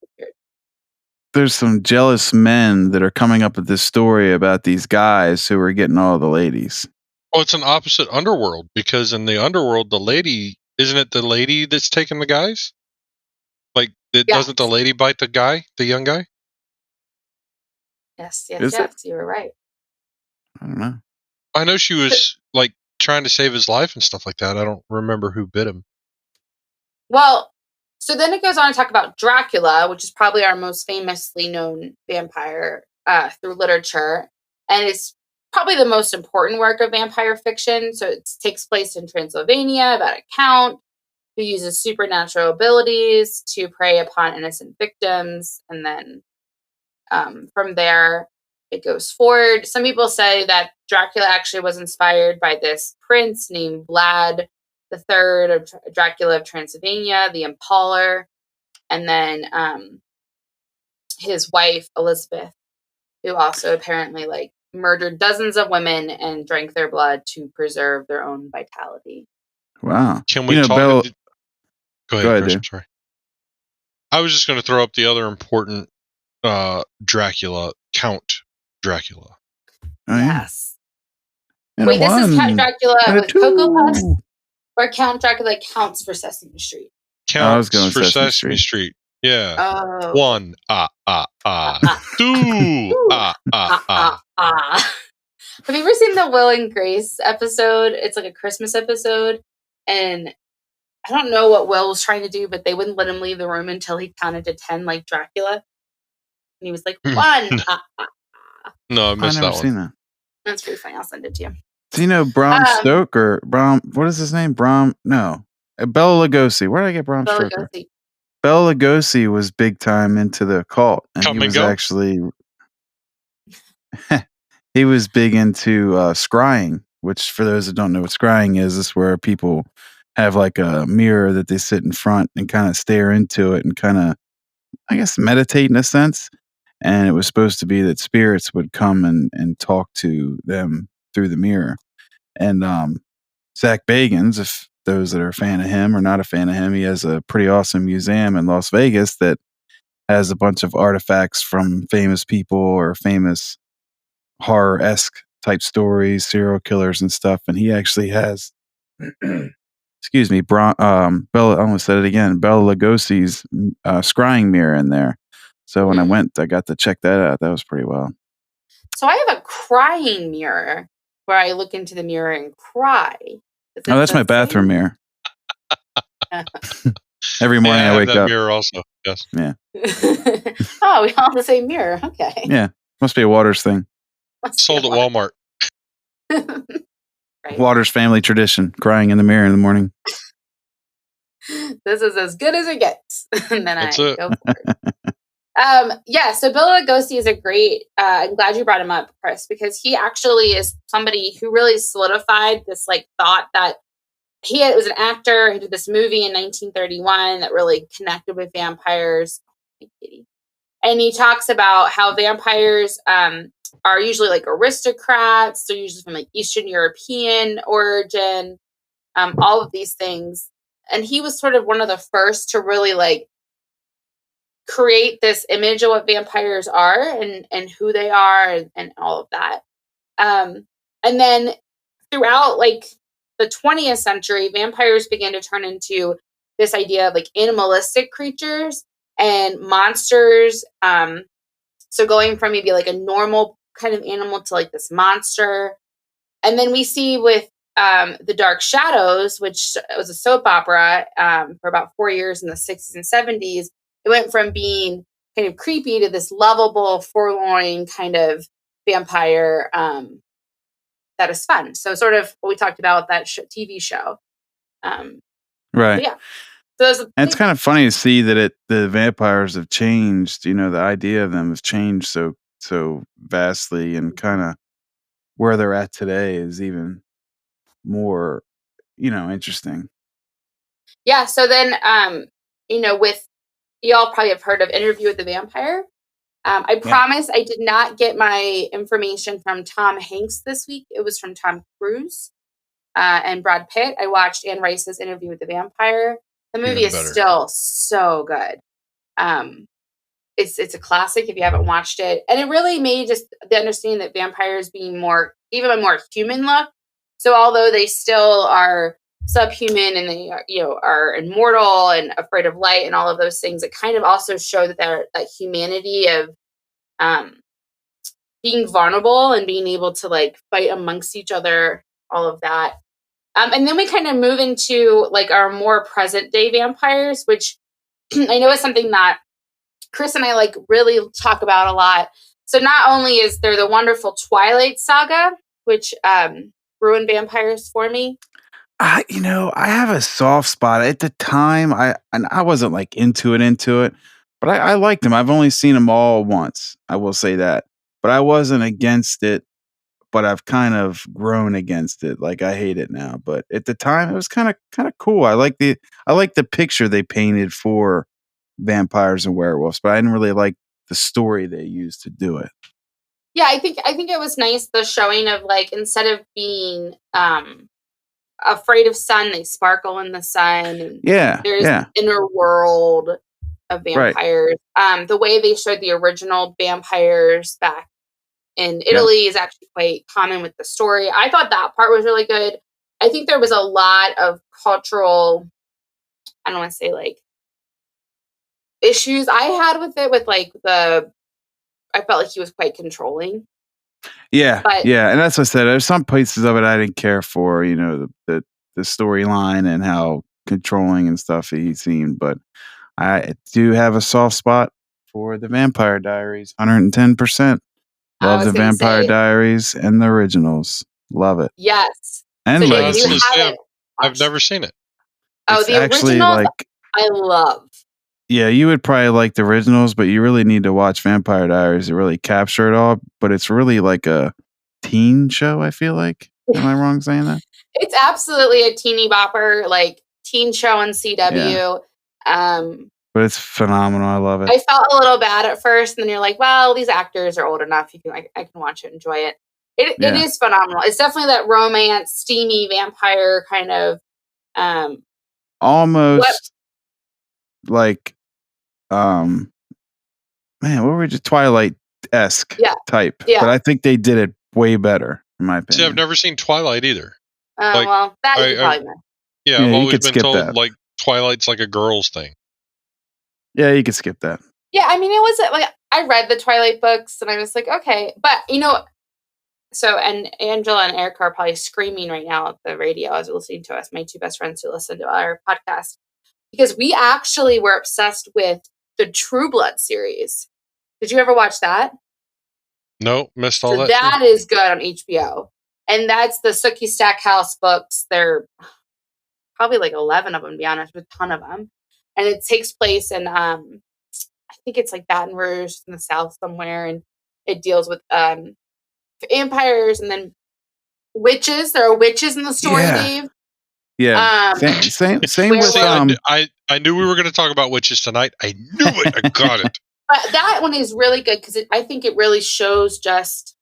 there's some jealous men that are coming up with this story about these guys who are getting all the ladies. Oh, it's an opposite underworld because in the underworld, the lady, isn't it the lady that's taking the guys? Like, doesn't the lady bite the guy, the young guy? Yes, you were right. I don't know. I know she was like trying to save his life and stuff like that. I don't remember who bit him. Well, so then it goes on to talk about Dracula, which is probably our most famously known vampire through literature. And it's probably the most important work of vampire fiction. So it takes place in Transylvania about a count who uses supernatural abilities to prey upon innocent victims. And then from there, it goes forward. Some people say that Dracula actually was inspired by this prince named Vlad the Third of Dracula of Transylvania, the Impaler, and then his wife Elizabeth, who also apparently like murdered dozens of women and drank their blood to preserve their own vitality. Wow! Can we talk? Go ahead, Chris. I'm sorry. I was just going to throw up the other important Dracula, Count Dracula. Oh, yes. Yeah. Wait, this is Count Dracula with Cocoa Puffs, or Count Dracula counts for Sesame Street? Counts for Sesame Street. Yeah. Oh. 1 2 Have you ever seen the Will and Grace episode? It's like a Christmas episode, and I don't know what Will was trying to do, but they wouldn't let him leave the room until he counted to 10 like Dracula. And he was like, 1. No, I missed that one. I've never seen that. That's pretty funny. I'll send it to you. Do you know Bram Stoker? What is his name? Bela Lugosi. Where did I get Bram Stoker? Bela Lugosi was big time into the occult, and he was actually he was big into scrying, which for those that don't know what scrying is where people have like a mirror that they sit in front and kind of stare into it and kind of, I guess, meditate in a sense. And it was supposed to be that spirits would come and talk to them through the mirror. And Zach Bagans, if those that are a fan of him or not a fan of him, he has a pretty awesome museum in Las Vegas that has a bunch of artifacts from famous people or famous horror-esque type stories, serial killers and stuff. And he actually has, excuse me, Bela, I almost said it again, Bela Lugosi's scrying mirror in there. So when I went, I got to check that out. That was pretty well. So I have a crying mirror where I look into the mirror and cry. Oh, that's my bathroom mirror. Every morning I wake up. Mirror also, yes. Yeah. Oh, we all have the same mirror. Okay. Yeah, must be a Waters thing. Sold at Walmart. Right. Waters family tradition, crying in the mirror in the morning. This is as good as it gets. And then That's I it. go for it. So Bill Lugosi is a great, I'm glad you brought him up, Chris, because he actually is somebody who really solidified this like thought that was an actor who did this movie in 1931 that really connected with vampires. And he talks about how vampires are usually like aristocrats. They're usually from like Eastern European origin, all of these things. And he was sort of one of the first to really like create this image of what vampires are and who they are and all of that. And then throughout like the 20th century, vampires began to turn into this idea of like animalistic creatures and monsters. So going from maybe like a normal kind of animal to like this monster. And then we see with The Dark Shadows, which was a soap opera for about 4 years in the 60s and 70s, it went from being kind of creepy to this lovable, forlorn kind of vampire that is fun. So sort of what we talked about with that TV show. Right. Yeah. So and it's kind of funny to see that the vampires have changed. You know, the idea of them has changed so vastly, and kind of where they're at today is even more, interesting. Yeah. So then, with y'all probably have heard of Interview with the Vampire. I promise I did not get my information from Tom Hanks this week. It was from Tom Cruise and Brad Pitt. I watched Anne Rice's Interview with the Vampire. The movie is still so good. It's a classic if you haven't watched it. And it really made just the understanding that vampires being even a more human look. So although they still are subhuman and they are immortal and afraid of light and all of those things, it kind of also showed that humanity of being vulnerable and being able to like fight amongst each other, all of that. And then we kind of move into like our more present day vampires, which I know is something that Chris and I like really talk about a lot. So not only is there the wonderful Twilight Saga, which ruined vampires for me. I have a soft spot at the time. I wasn't like into it, but I liked them. I've only seen them all once. I will say that, but I wasn't against it. But I've kind of grown against it. Like I hate it now. But at the time, it was kind of cool. I like the picture they painted for vampires and werewolves, but I didn't really like the story they used to do it. Yeah, I think it was nice, the showing of like, instead of being afraid of sun, they sparkle in the sun. And there's an inner world of vampires. Right. The way they showed the original vampires back in Italy is actually quite common with the story. I thought that part was really good. I think there was a lot of cultural, I don't want to say like issues I had with it, with like I felt like he was quite controlling. Yeah. And that's what I said. There's some pieces of it I didn't care for, the storyline and how controlling and stuff he seemed. But I do have a soft spot for the Vampire Diaries, 110%. Love the Vampire Diaries and the originals. Love it. Yes. And so Legacy. I've never seen it. Oh, the originals I love. Yeah, you would probably like the originals, but you really need to watch Vampire Diaries to really capture it all. But it's really like a teen show, I feel like. Am I wrong saying that? It's absolutely a teeny bopper, like teen show on CW. Yeah. But it's phenomenal. I love it. I felt a little bad at first, and then you're like, well, these actors are old enough. I can watch it, enjoy it. It is phenomenal. It's definitely that romance, steamy vampire kind of almost like man, what were we just Twilight-esque type. Yeah. But I think they did it way better, in my opinion. See, I've never seen Twilight either. Well, that is probably nice. Yeah, I've always been told that. Like Twilight's like a girl's thing. Yeah, you could skip that. Yeah, I mean, it was like, I read the Twilight books and I was like, okay. But, and Angela and Erica are probably screaming right now at the radio as they're listening to us, my two best friends who listen to our podcast, because we actually were obsessed with the True Blood series. Did you ever watch that? No, missed all that. That is good on HBO. And that's the Sookie Stackhouse books. They're probably like 11 of them, to be honest, with a ton of them. And it takes place in, I think it's like Baton Rouge in the South somewhere. And it deals with vampires and then witches. There are witches in the story, Dave. Yeah. Same with I knew we were going to talk about witches tonight. I knew it. I got it. But that one is really good because I think it really shows just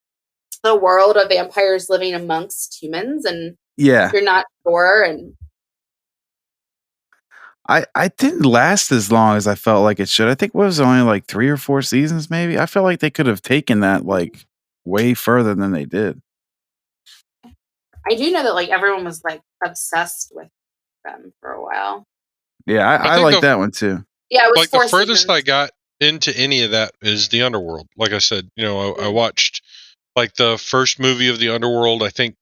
the world of vampires living amongst humans, and you're not sure. And I didn't last as long as I felt like it should. I think it was only like 3 or 4 seasons, maybe. I felt like they could have taken that like way further than they did. I do know that like everyone was like obsessed with them for a while. Yeah, I like that one too. Yeah, it was like 4 the furthest seasons. I got into any of that is the Underworld. Like I said, I watched like the first movie of the Underworld. I think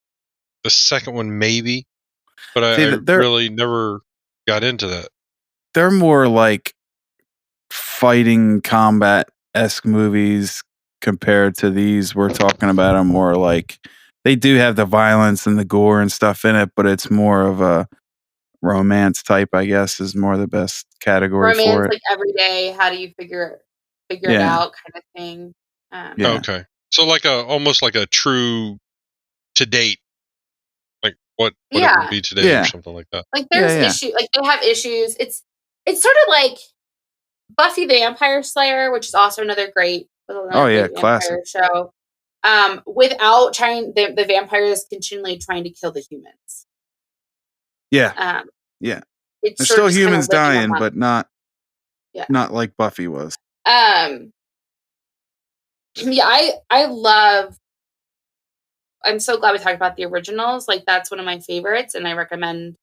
the second one maybe, but I really never got into that. They're more like fighting combat-esque movies compared to these we're talking about. Are more like they do have the violence and the gore and stuff in it, but it's more of a romance type, I guess, is more the best category romance, for it. Like every day, how do you figure it out kind of thing. Okay. So like almost like a true to date, like what it would be today or something like that. Like there's issue, like they have issues. It's sort of like Buffy the Vampire Slayer, which is also another great classic show. Without trying the vampires continually trying to kill the humans. Yeah. It's still humans dying, but not like Buffy was. I'm so glad we talked about the originals. Like that's one of my favorites, and I recommend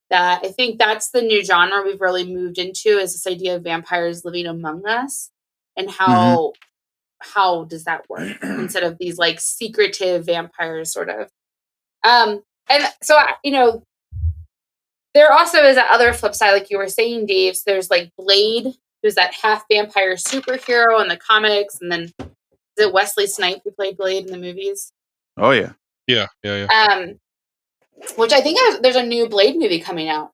that. I think that's the new genre we've really moved into, is this idea of vampires living among us, and how does that work instead of these like secretive vampires, sort of. And so there also is that other flip side, like you were saying, Dave. So there's like Blade, who's that half vampire superhero in the comics, and then is it Wesley Snipes who played Blade in the movies? Oh yeah. Which I think there's a new Blade movie coming out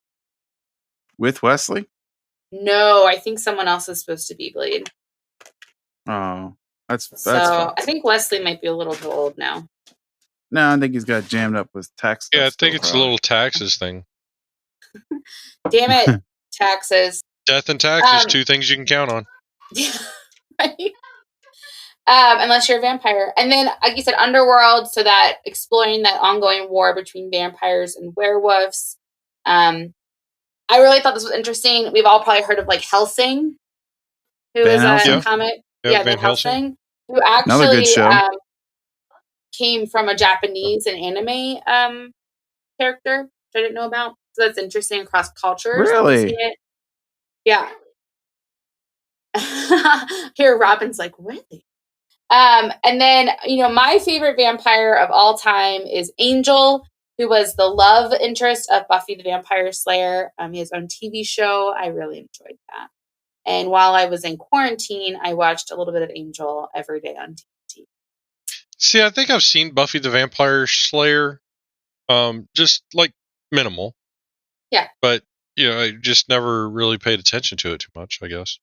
with Wesley. No, I think someone else is supposed to be Blade. Oh, that's fun. I think Wesley might be a little too old now. No, I think he's got jammed up with tax. Yeah, I think it's a little taxes thing. Damn it, taxes. Death and taxes, 2 things you can count on. Right? Unless you're a vampire. And then, like you said, Underworld, so that exploring that ongoing war between vampires and werewolves. I really thought this was interesting. We've all probably heard of like Hellsing, who is a comic. Yeah, Van Helsing, who actually came from a Japanese and anime character, which I didn't know about. So that's interesting across cultures. Really? Yeah. Here, Robin's like, really? And then, my favorite vampire of all time is Angel, who was the love interest of Buffy the Vampire Slayer. He has his own TV show. I really enjoyed that. And while I was in quarantine, I watched a little bit of Angel every day on TV. See, I think I've seen Buffy the Vampire Slayer, just like minimal. Yeah. But, I just never really paid attention to it too much, I guess.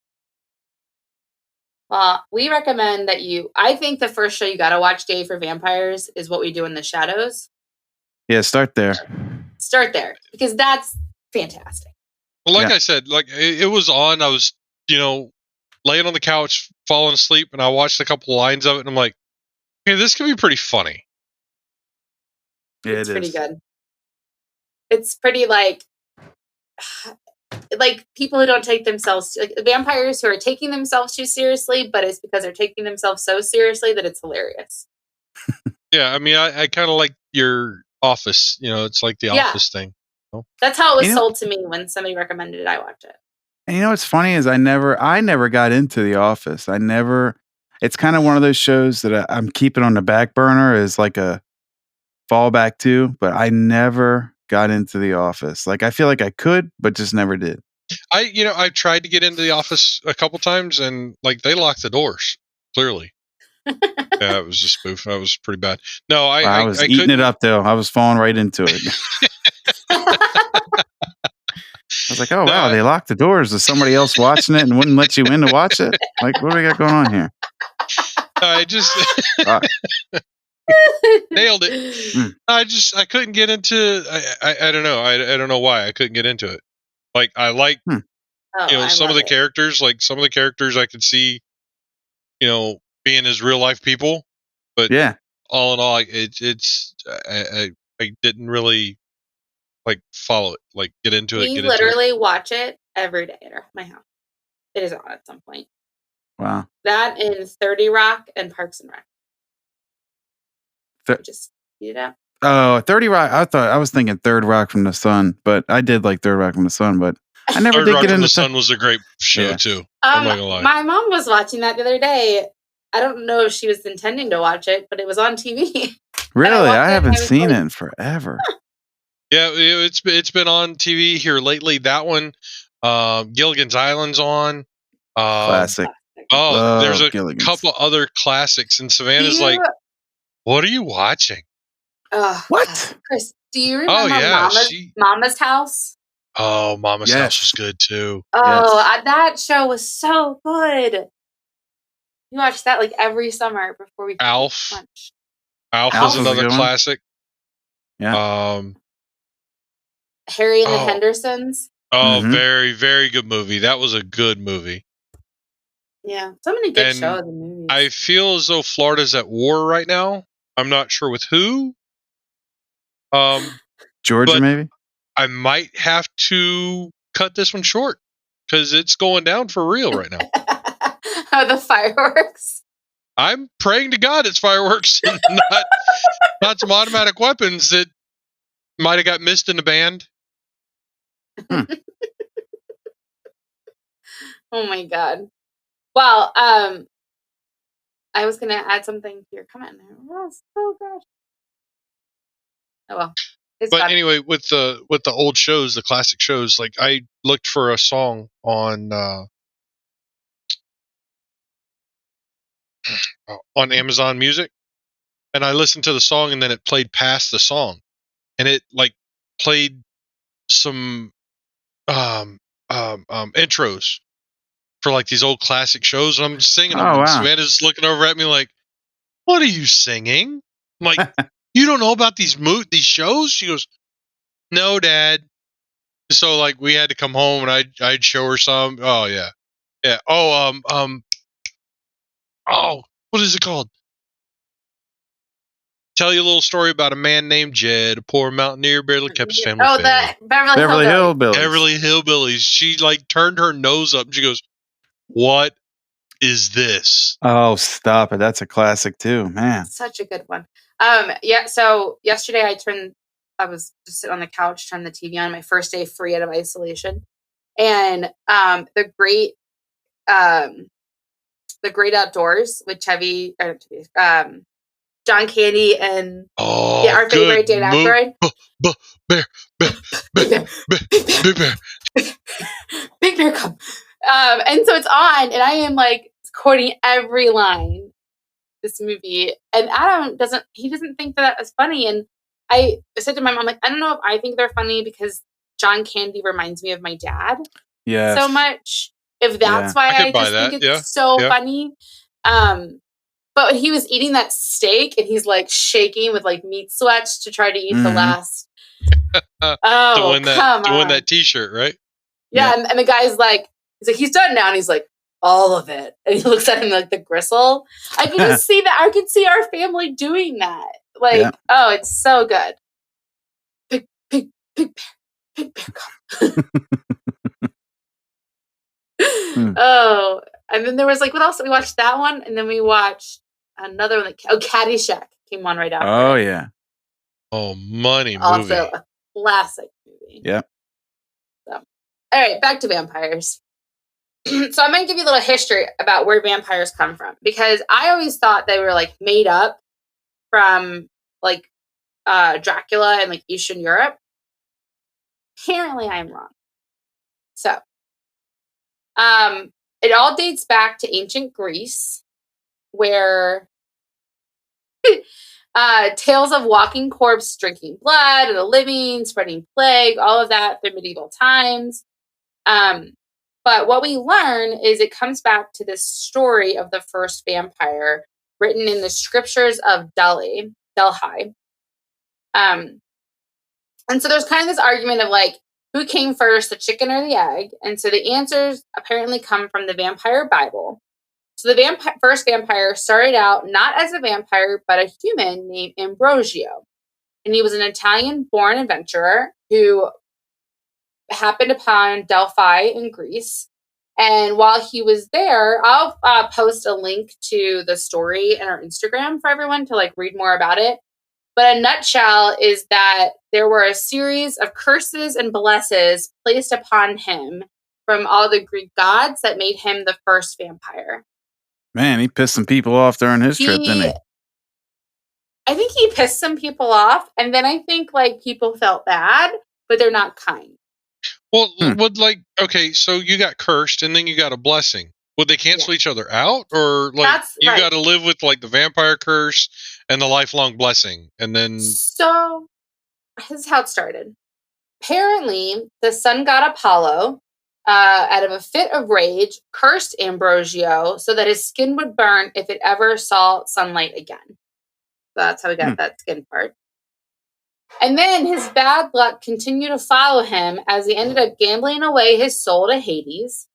Well, we recommend that I think the first show you got to watch, Dave, for vampires is What We Do in the Shadows. Yeah, start there. Because that's fantastic. Well, like I said, like it was on, I was, laying on the couch, falling asleep, and I watched a couple lines of it, and I'm like, okay, this could be pretty funny. Yeah, it's pretty good. It's pretty like people who don't take themselves, like vampires who are taking themselves too seriously, but it's because they're taking themselves so seriously that it's hilarious. Yeah, I mean, I kind of like your Office. It's like the Office thing. That's how it was sold to me when somebody recommended it. I watched it. And what's funny is I never got into The Office. It's kind of one of those shows that I'm keeping on the back burner as like a fallback to, but I never got into The Office. Like I feel like I could, but just never did. I tried to get into The Office a couple times, and like they locked the doors. Clearly, Yeah, it was a spoof. That was pretty bad. No, I was I eating couldn't. it up though. I was falling right into it. I was like, oh, wow, they locked the doors. Is somebody else watching it and wouldn't let you in to watch it? Like, what do we got going on here? I just nailed it. I couldn't get into. I don't know. I don't know why I couldn't get into it. Like I like some of the characters. Like some of the characters I could see, being as real life people. But all in all, I didn't really follow it, get into it. We literally watch it every day at my house. It is on at some point. Wow. That is 30 Rock and Parks and Rec. Just eat it out. Oh, 30 Rock. I was thinking Third Rock from the Sun, but I did like Third Rock from the Sun, but I never Third did Rock get from into the Sun was a great show too. I'm not gonna lie. My mom was watching that the other day. I don't know if she was intending to watch it, but it was on TV. Really? I haven't seen it in forever. Yeah, it's been on TV here lately. That one, Gilligan's Island's on. Classic. There's a couple other classics, and Savannah's like, "What are you watching?" What? Chris, do you remember Mama's House? Oh, Mama's House was good too. Oh, that show was so good. We watched that every summer before we Alf. Lunch. Alf was another classic. Yeah. Harry and the Hendersons. Oh, very, very good movie. That was a good movie. Yeah, so many good shows and movies. I feel as though Florida's at war right now. I'm not sure with who. Georgia, maybe? I might have to cut this one short because it's going down for real right now. Oh, the fireworks. I'm praying to God it's fireworks and not some automatic weapons that might have got missed in the band. Oh my God. Well, I was gonna add something to your comment. Oh gosh. Oh well. But anyway, with the old shows, the classic shows, I looked for a song on Amazon Music, and I listened to the song, and then it played past the song, and it played some intros for these old classic shows, and I'm singing them. And Savannah's looking over at me like, "What are you singing?" I'm like, "You don't know about these shows?" She goes, "No, Dad." So we had to come home, and I'd show her some. Oh yeah. Oh what is it called? Tell you a little story about a man named Jed, a poor mountaineer, barely kept his family fed. The Beverly Hillbillies. Beverly Hillbillies. She turned her nose up and she goes, "What is this?" Oh, stop it. That's a classic too, man. Such a good one. Yeah, so yesterday I was just sitting on the couch, turning the TV on, my first day free out of isolation. And the great outdoors with John Candy and our favorite Dan Aykroyd. Big Bear come. And so it's on, and I am quoting every line this movie. And Adam doesn't think that is funny. And I said to my mom, I don't know if I think they're funny because John Candy reminds me of my dad so much. If that's why I just think it's so funny. But he was eating that steak and he's shaking with meat sweats to try to eat the last. To win that T-shirt, right? Yeah. And the guy's he's done now, and he's all of it. And he looks at him the gristle. I can just see that. I can see our family doing that. Oh, it's so good. Big bear come. Oh, and then there was what else? We watched that one, and then we watched another one. Caddyshack came on right after. Oh yeah. Oh, money movie. Also a classic movie. Yep. So, all right, back to vampires. So I'm going to give you a little history about where vampires come from, because I always thought they were made up from Dracula and Eastern Europe. Apparently I'm wrong. So, it all dates back to ancient Greece, where Tales of walking corpse, drinking blood, of the living, spreading plague, all of that through medieval times. But what we learn is it comes back to this story of the first vampire written in the scriptures of Delhi. And so there's kind of this argument of like, who came first, the chicken or the egg? And so the answers apparently come from the vampire Bible. So the first vampire started out not as a vampire, but a human named Ambrosio. And he was an Italian-born adventurer who happened upon Delphi in Greece. And while he was there, I'll post a link to the story in our Instagram for everyone to like read more about it. But a nutshell is that there were a series of curses and blesses placed upon him from all the Greek gods that made him the first vampire. Man, he pissed some people off during his trip, didn't he? I think he pissed some people off, and then I think like people felt bad, but they're not kind. Well, would like okay, so you got cursed, and then you got a blessing. Would they cancel each other out, or like you got to live with like the vampire curse and the lifelong blessing, and then? So this is how it started. Apparently, the sun god Apollo, out of a fit of rage, cursed Ambrosio so that his skin would burn if it ever saw sunlight again. So that's how we got that skin part. And then his bad luck continued to follow him as he ended up gambling away his soul to Hades,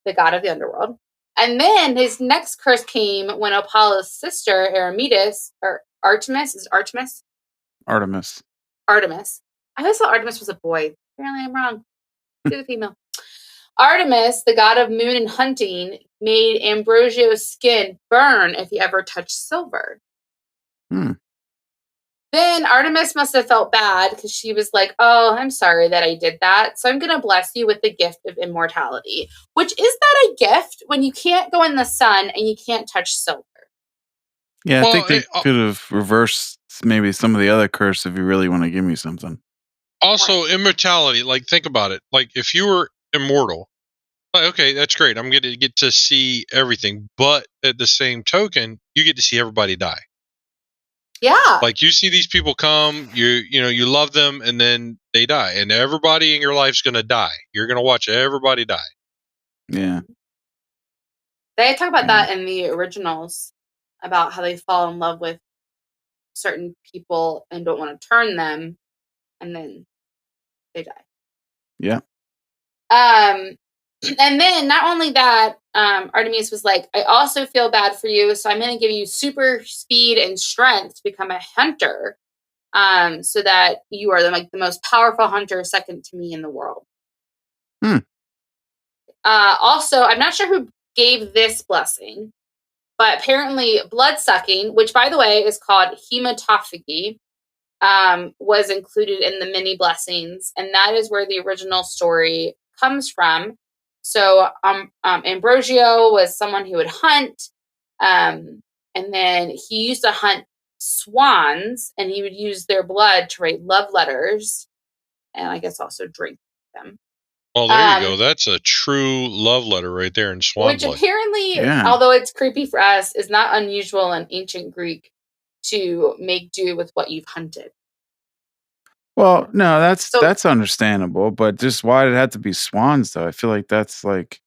the god of the underworld. And then his next curse came when Apollo's sister, Artemis. I always thought Artemis was a boy. Apparently I'm wrong. She's a female. Artemis, the god of moon and hunting, made Ambrosio's skin burn if he ever touched silver. Then Artemis must have felt bad because she was like, oh, I'm sorry that I did that. So I'm going to bless you with the gift of immortality. Which, is that a gift when you can't go in the sun and you can't touch silver? Yeah, I think they could have reversed maybe some of the other curse if you really want to give me something. Also, immortality, like think about it. Like if you were immortal, like, okay, that's great. I'm going to get to see everything. But at the same token, you get to see everybody die. Yeah. Like you see these people come, you love them, and then they die. And everybody in your life's going to die. You're going to watch everybody die. Yeah. They talk about that in the originals, about how they fall in love with certain people and don't want to turn them, and then they die. Yeah. And then not only that, Artemis was like, I also feel bad for you, so I'm going to give you super speed and strength to become a hunter, so that you are the most powerful hunter, second to me in the world. Also, I'm not sure who gave this blessing, but apparently blood sucking, which by the way is called hematophagy, was included in the many blessings, and that is where the original story comes from. So Ambrosio was someone who would hunt, and then he used to hunt swans, and he would use their blood to write love letters, and I guess also drink them. Well, there you go. That's a true love letter right there in swan blood. Which apparently, although it's creepy for us, is not unusual in ancient Greek to make do with what you've hunted. Well, no, that's understandable, but just why did it have to be swans though? I feel like that's like.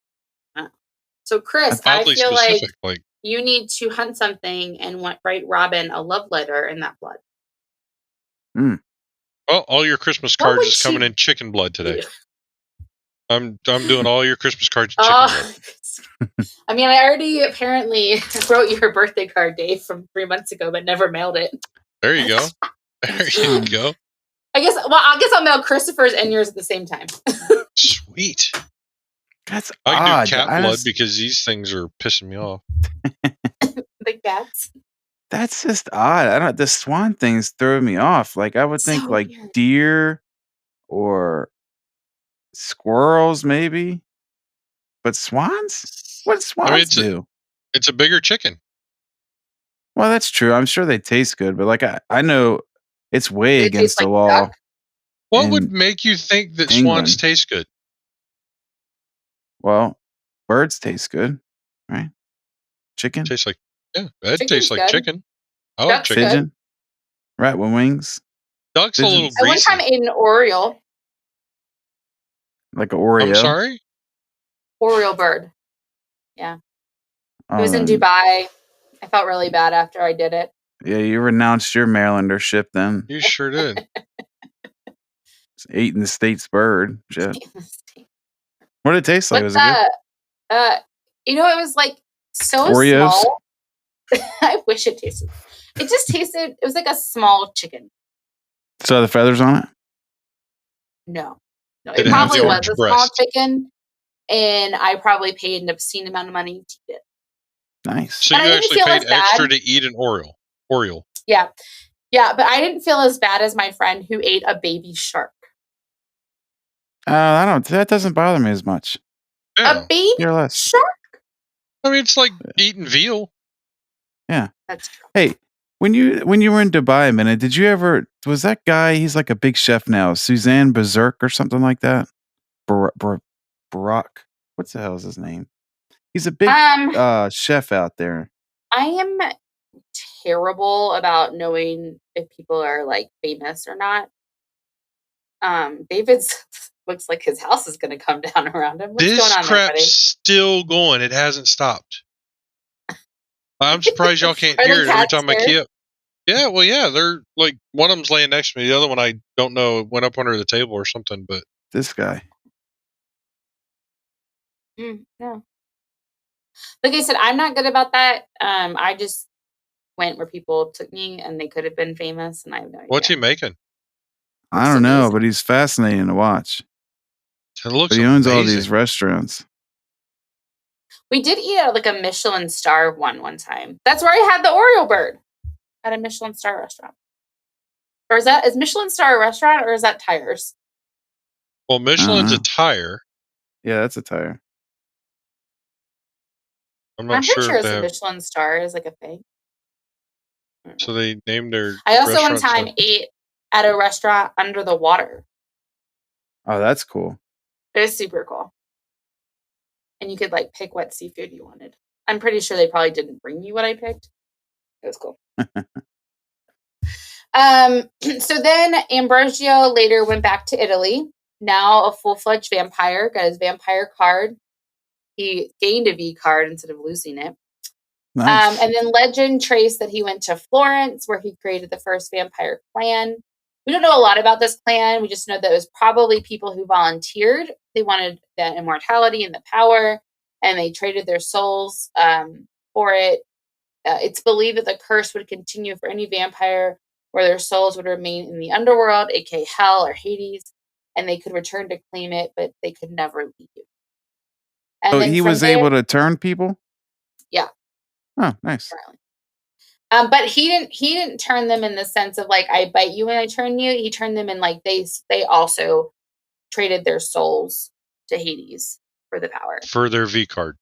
So Chris, I feel like you need to hunt something and write Robin a love letter in that blood. Well, all your Christmas cards is coming in chicken blood today. I'm doing all your Christmas cards in chicken blood. I mean, I already apparently wrote your birthday card, Dave, from 3 months ago, but never mailed it. There you go. There you go. I guess I'll mail Christopher's and yours at the same time. Sweet. That's I can odd. do cat blood because these things are pissing me off. The cats. That's just odd. The swan things throw me off. Like I would think like weird. Deer or squirrels maybe. But swans? What do swans do? It's a bigger chicken. Well, that's true. I'm sure they taste good, but like I know it's way against the law. Duck? What would make you think that swans taste good? Well, birds taste good, right? Chicken tastes like that tastes like chicken. I like Duck's chicken. Pigeon? Rat with wings? Duck's a little Pigeons. I one greasy. time ate an Oriole. Like an Oreo? I'm sorry? Oriole bird. Yeah. It was in then- Dubai. I felt really bad after I did it. Yeah, you renounced your Marylandership then. You sure did. It's eating the state's bird. Shit. What did it taste like? What's Was it good? that? It was like so Oreos? small. I wish it tasted. It just tasted. It was like a small chicken. So the feathers on it? No, Did it it have probably the was orange a small breast? chicken, and I probably paid an obscene amount of money to eat it. Nice. So But you I didn't actually feel paid as bad. extra to eat an Oriole. Yeah, but I didn't feel as bad as my friend who ate a baby shark. That doesn't bother me as much. Yeah. A baby shark? I mean, it's like eating veal. Yeah. That's true. Hey, when you were in Dubai a minute, did you ever, was that guy, he's like a big chef now, Suzanne Berserk or something like that? Barack. What the hell is his name? He's a big chef out there. I am terrible about knowing if people are like famous or not. David looks like his house is going to come down around him. What's This going on crap's there, buddy? still going. It hasn't stopped. I'm surprised y'all can't Are the hear it every cats time I there? key up. Yeah, well, yeah, they're like one of them's laying next to me. The other one, I don't know, went up under the table or something. But This guy. No. Like I said, I'm not good about that. I just went where people took me, and they could have been famous, and I have no idea. what's he making? I don't know, but he's fascinating to watch. It looks But he owns all amazing. these restaurants. We did eat at like a Michelin star one time. That's where I had the Oriole bird at a Michelin star restaurant. Or is Michelin star a restaurant, or is that tires? Well, Michelin's a tire. Yeah, that's a tire. I'm not I'm pretty sure sure if it's they a have. Michelin star is like a thing. So they named their. I also one restaurant time ate at a restaurant under the water. Oh, that's cool. It was super cool. And you could like pick what seafood you wanted. I'm pretty sure they probably didn't bring you what I picked. It was cool. So then Ambrosio later went back to Italy. Now a full-fledged vampire, got his vampire card. He gained a V card instead of losing it. Nice. And then legend traced that he went to Florence, where he created the first vampire clan. We don't know a lot about this clan. We just know that it was probably people who volunteered. They wanted the immortality and the power, and they traded their souls for it. It's believed that the curse would continue for any vampire, where their souls would remain in the underworld, aka hell or Hades, and they could return to claim it, but they could never leave. And so then he was able to turn people? Yeah. Oh, nice. But he didn't turn them in the sense of like, I bite you when I turn you. He turned them in like they also traded their souls to Hades for the power. For their V card.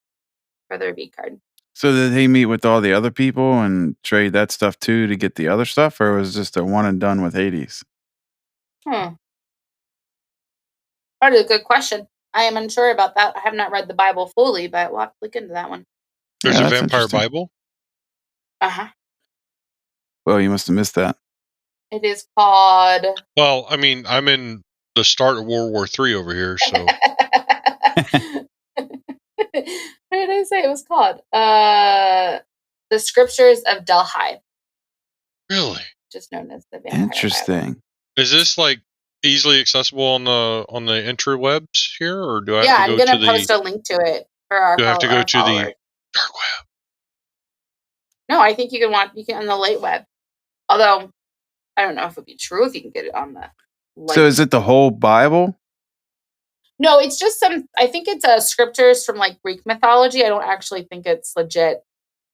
For their V card. So did he meet with all the other people and trade that stuff too to get the other stuff, or was it just a one and done with Hades? That is a good question. I am unsure about that. I have not read the Bible fully, but we'll have to look into that one. There's a vampire Bible? Uh-huh. Well, you must have missed that. It is called... Well, I mean, I'm in the start of World War III over here, so... What did I say it was called? The Scriptures of Delhi. Really? Just known as the Vampire Interesting. Bible. Is this like easily accessible on the interwebs here, or do I? Yeah, have to I'm go going to to post a link to it for our. Do I have to go to followers. the dark web? No, I think you can on the late web. Although I don't know if it'd be true if you can get it on the. So is it the whole Bible? No, it's just some. I think it's scriptures from like Greek mythology. I don't actually think it's legit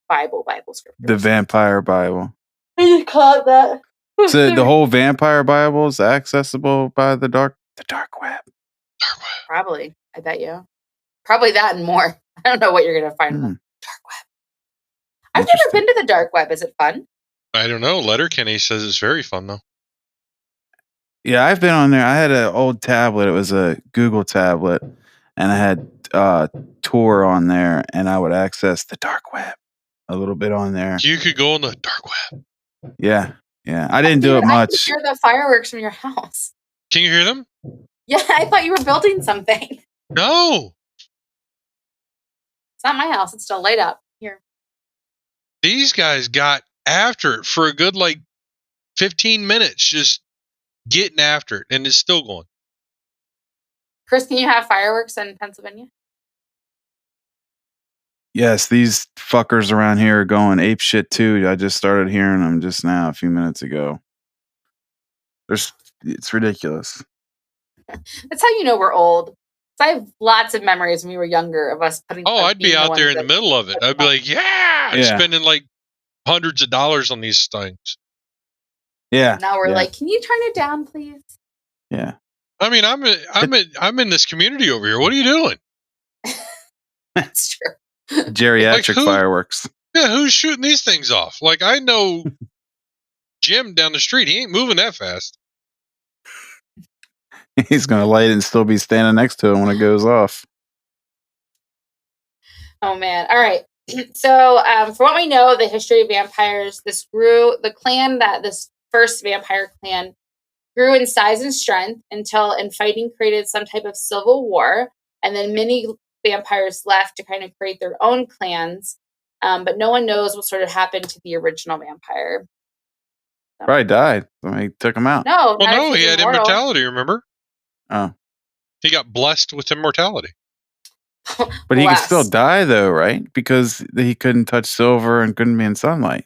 Bible scriptures. The Vampire Bible. You call it that? So the whole Vampire Bible is accessible by the dark web. Dark web. Probably, I bet you. Probably that and more. I don't know what you're gonna find on the dark web. I've never been to the dark web. Is it fun? I don't know. Letterkenny says it's very fun though. Yeah, I've been on there. I had an old tablet. It was a Google tablet, and I had Tor on there, and I would access the dark web a little bit on there. You could go on the dark web. Yeah. I didn't do it much. I can hear the fireworks from your house. Can you hear them? Yeah, I thought you were building something. No. It's not my house. It's still light up here. These guys got after it for a good 15 minutes, just getting after it, and it's still going. Chris, can you have fireworks in Pennsylvania? Yes, these fuckers around here are going ape shit too. I just started hearing them just now, a few minutes ago. It's ridiculous. That's how you know we're old. So I have lots of memories when we were younger of us putting. Oh, I'd be out there in the middle of it. I'd be like, yeah. Spending hundreds of dollars on these things. Yeah. Now we're like, can you turn it down, please? Yeah. I mean, I'm in this community over here. What are you doing? That's true. Geriatric fireworks. Yeah, who's shooting these things off? I know Jim down the street. He ain't moving that fast. He's gonna light it and still be standing next to it when it goes off. Oh man! All right. So, for what we know, the history of vampires, the clan that this first vampire clan grew in size and strength until infighting created some type of civil war, and then many vampires left to kind of create their own clans, but no one knows what sort of happened to the original vampire. So. Probably died. He took him out. No, he had immortality. Remember? Oh, he got blessed with immortality. But he could still die, though, right? Because he couldn't touch silver and couldn't be in sunlight.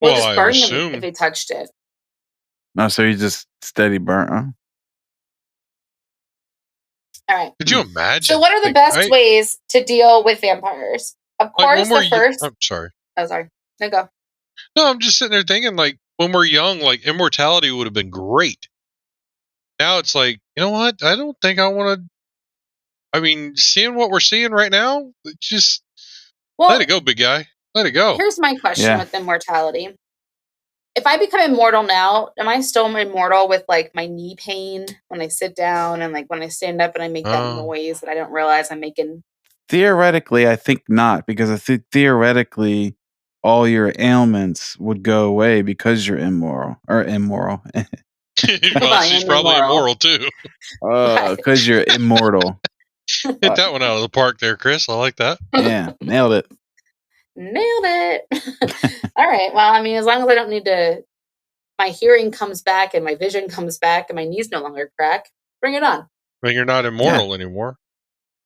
Well, just burn him if he touched it. No, so he just steady burnt. Huh? All right. Could you imagine? So what are the best ways to deal with vampires? Of course, the first... I'm sorry. Oh, sorry. No, go. No, I'm just sitting there thinking, when we're young, immortality would have been great. Now it's you know what? I don't think I want to... I mean, seeing what we're seeing right now, just let it go, big guy. Let it go. Here's my question with immortality. If I become immortal now, am I still immortal with my knee pain when I sit down and when I stand up and I make that noise that I don't realize I'm making? Theoretically, I think not, because I think theoretically all your ailments would go away because you're immoral. Well, she's probably immoral too. Because you're immortal. Hit that one out of the park there, Chris. I like that. Yeah, nailed it. Nailed it. All right. Well, I mean, as long as I don't need to, my hearing comes back and my vision comes back and my knees no longer crack, bring it on. But you're not immoral anymore.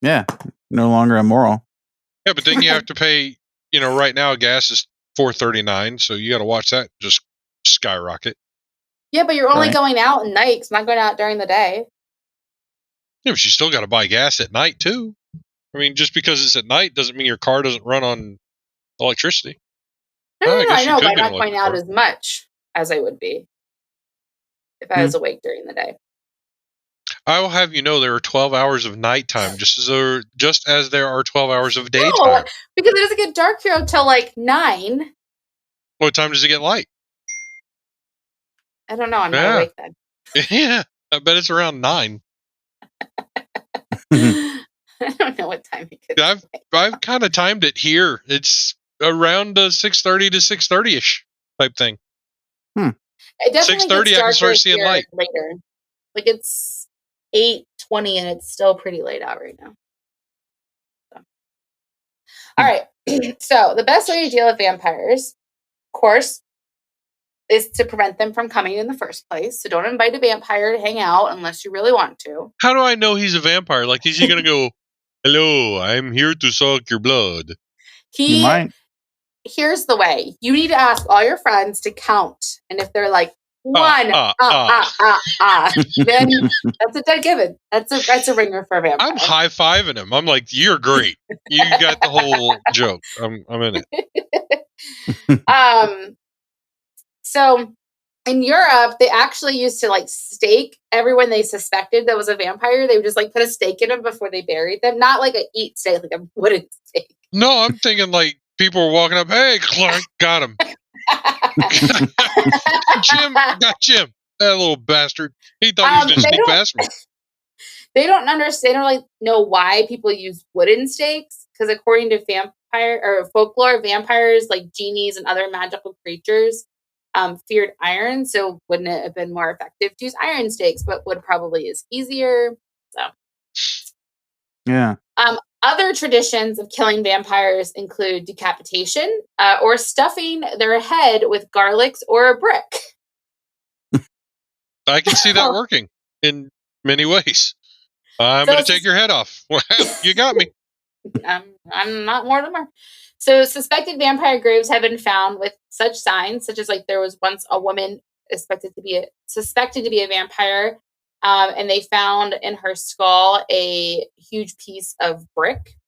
Yeah, no longer immoral. Yeah, but then you have to pay, right now gas is $4.39, so you got to watch that just skyrocket. Yeah, but you're only going out at night. It's not going out during the day. Yeah, but you still got to buy gas at night, too. I mean, just because it's at night doesn't mean your car doesn't run on electricity. No, I know, but I'm not going out as much as I would be if I was awake during the day. I will have you know there are 12 hours of nighttime, just as there are 12 hours of daytime. No, because it doesn't get dark here until 9. What time does it get light? I don't know. I'm not awake then. Yeah, I bet it's around 9. I don't know what time it gets. I've kind of timed it here. It's around 6:30 to 6:30ish type thing. It definitely 6:30, I can start seeing light later. It's 8:20 and it's still pretty late out right now. So. All right. So the best way to deal with vampires, of course, is to prevent them from coming in the first place. So don't invite a vampire to hang out unless you really want to. How do I know he's a vampire? Is he going to go, hello, I'm here to suck your blood? You might. Here's the way. You need to ask all your friends to count. And if they're like, 1, then that's a dead given. That's a ringer for a vampire. I'm high-fiving him. I'm like, you're great. You got the whole joke. I'm in it. So in Europe, they actually used to stake everyone they suspected that was a vampire. They would just put a stake in them before they buried them. Not a eat stake, a wooden stake. No, I'm thinking people were walking up. Hey, Clark, got him. Got Jim. That little bastard. He thought he was going to sneak past me. They don't understand or know why people use wooden stakes. Because according to folklore, vampires, genies and other magical creatures, feared iron, so wouldn't it have been more effective to use iron stakes? But wood probably is easier. So, yeah. Other traditions of killing vampires include decapitation or stuffing their head with garlics or a brick. I can see that working in many ways. I'm going to take your head off. You got me. I'm not Mortimer. So suspected vampire graves have been found with such signs, such as like there was once a woman suspected to be a vampire, and they found in her skull a huge piece of brick.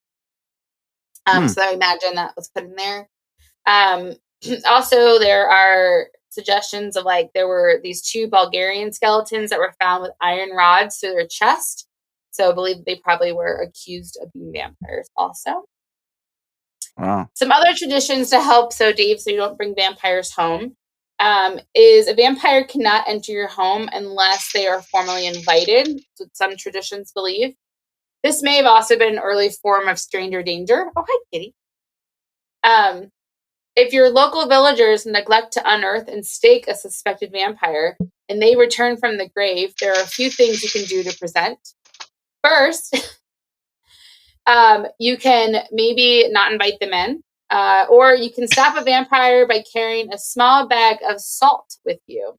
So I imagine that was put in there. Also, there are suggestions of like there were these 2 Bulgarian skeletons that were found with iron rods through their chest. So I believe they probably were accused of being vampires also. Wow. Some other traditions to help, so Dave, so you don't bring vampires home, is a vampire cannot enter your home unless they are formally invited. That's what some traditions believe. This may have also been an early form of stranger danger. Oh, hi, kitty. If your local villagers neglect to unearth and stake a suspected vampire and they return from the grave, there are a few things you can do to present. First, you can maybe not invite them in, or you can stop a vampire by carrying a small bag of salt with you.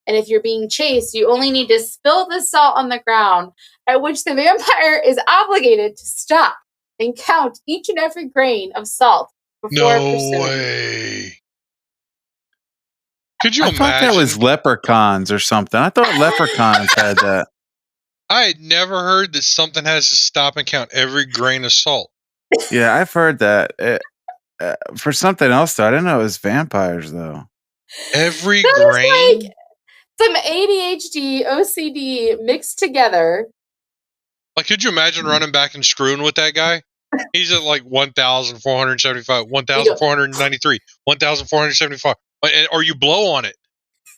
And if you're being chased, you only need to spill the salt on the ground, at which the vampire is obligated to stop and count each and every grain of salt before pursuing. Way. Could you I imagine? thought that was leprechauns or something. I thought leprechauns had that. I had never heard that something has to stop and count every grain of salt. Yeah, I've heard that. For something else, though, I didn't know it was vampires, though. Every grain? Like some ADHD, OCD mixed together. Like, could you imagine running back and screwing with that guy? He's at like 1,475, 1,493, 1,475. Or you blow on it.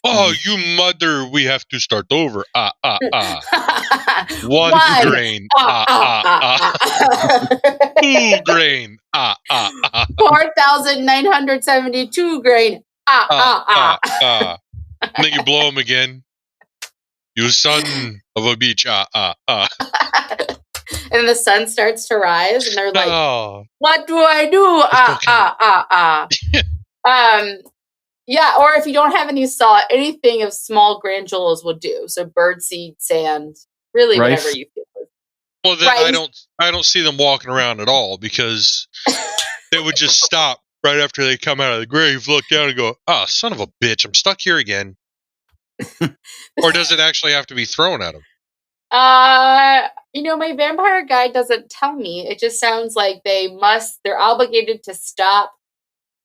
Oh, you mother, we have to start over. One grain. 2 grain. 4,972 grain. And then you blow him again. You son of a bitch. And the sun starts to rise, and they're like, oh. "What do I do?" Yeah, or if you don't have any salt, anything of small granules will do. So birdseed, sand, really Rice. whatever you feel. Well, then I don't see them walking around at all, because they would just stop right after they come out of the grave, look down and go, "Oh, son of a bitch, I'm stuck here again." Or does it actually have to be thrown at them? My vampire guide doesn't tell me. It just sounds like they're obligated to stop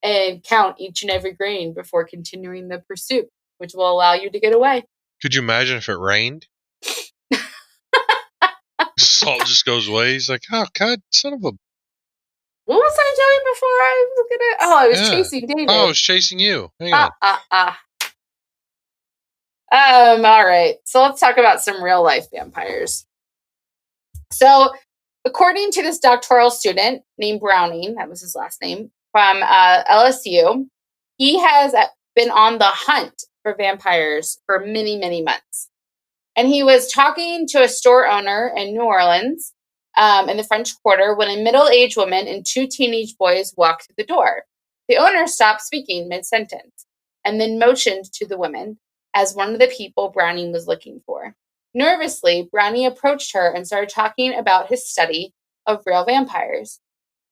and count each and every grain before continuing the pursuit, which will allow you to get away. Could you imagine if it rained? Salt just goes away. He's like, "Oh, God, son of a..." What was I doing before I was gonna... Oh, I was chasing David. Oh, I was chasing you. Hang on. All right. So let's talk about some real life vampires. So, according to this doctoral student named Browning, that was his last name, from LSU, he has been on the hunt for vampires for many, many months. And he was talking to a store owner in New Orleans in the French Quarter when a middle-aged woman and 2 teenage boys walked through the door. The owner stopped speaking mid-sentence and then motioned to the women as one of the people Browning was looking for. Nervously, Browning approached her and started talking about his study of real vampires.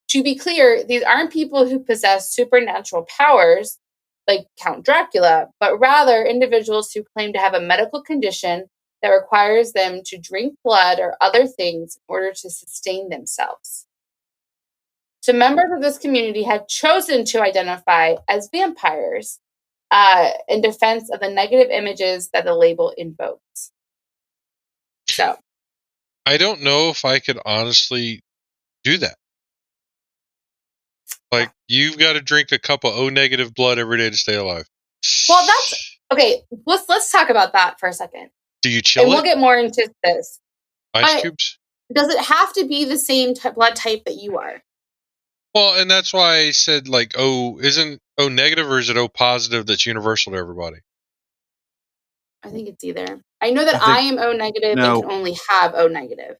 To be clear, these aren't people who possess supernatural powers like Count Dracula, but rather individuals who claim to have a medical condition that requires them to drink blood or other things in order to sustain themselves. So members of this community have chosen to identify as vampires in defense of the negative images that the label invokes. So, I don't know if I could honestly do that. Like, you've got to drink a cup of O-negative blood every day to stay alive. Well, that's okay. Let's talk about that for a second. Do you chill and we'll get more into this. Ice cubes? Does it have to be the same blood type that you are? Well, and that's why I said, like, isn't O negative or is it O positive that's universal to everybody? I think it's either. I know that I am O negative and can only have O negative.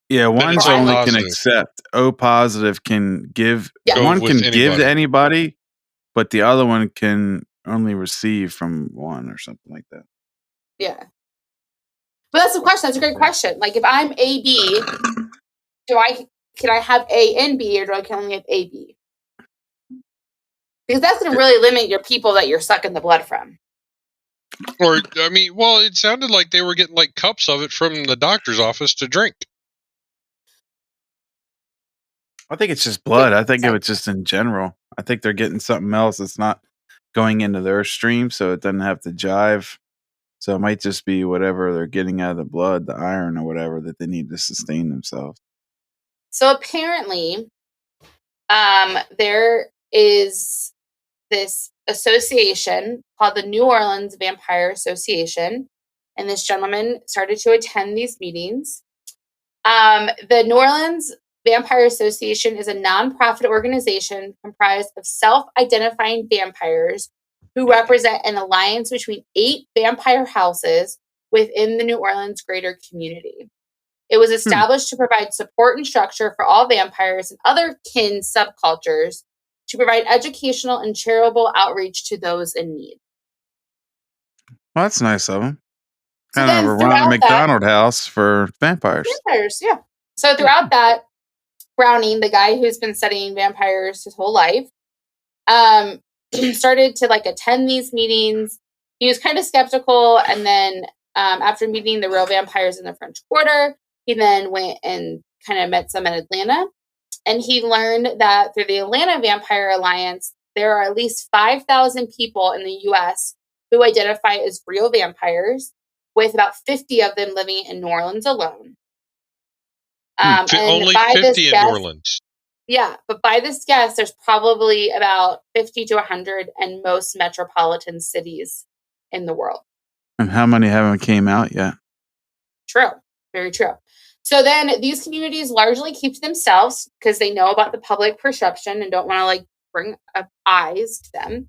Yeah, Then one's it's O only can positive. accept. O positive can give. Yeah. One Go with can give to anybody. anybody, but the other one can only receive from one or something like that. Yeah. But that's the question. That's a great question. Like, if I'm AB, can I have A and B, or do I can only have AB? Because that's going to really limit your people that you're sucking the blood from. Or, I mean, well, it sounded like they were getting like cups of it from the doctor's office to drink. I think it's just blood. I think of it just in general. I think they're getting something else that's not going into their stream, so it doesn't have to jive. So it might just be whatever they're getting out of the blood, the iron or whatever that they need to sustain themselves. So apparently, there is this association called the New Orleans Vampire Association, and this gentleman started to attend these meetings. The New Orleans Vampire Association is a nonprofit organization comprised of self-identifying vampires who represent an alliance between 8 vampire houses within the New Orleans greater community. It was established to provide support and structure for all vampires and other kin subcultures, to provide educational and charitable outreach to those in need. Well, that's nice of them. So Kind of a Ronald McDonald house for vampires. Vampires, yeah. So throughout that, Browning, the guy who's been studying vampires his whole life, started to like attend these meetings. He was kind of skeptical, and then after meeting the real vampires in the French Quarter, he then went and kind of met some in Atlanta. And he learned that through the Atlanta Vampire Alliance, there are at least 5,000 people in the U.S. who identify as real vampires, with about 50 of them living in New Orleans alone. Only 50 in New Orleans. Yeah, but by this guess, there's probably about 50 to 100 in most metropolitan cities in the world. And how many haven't came out yet? True. Very true. So then these communities largely keep to themselves because they know about the public perception and don't want to like bring up eyes to them.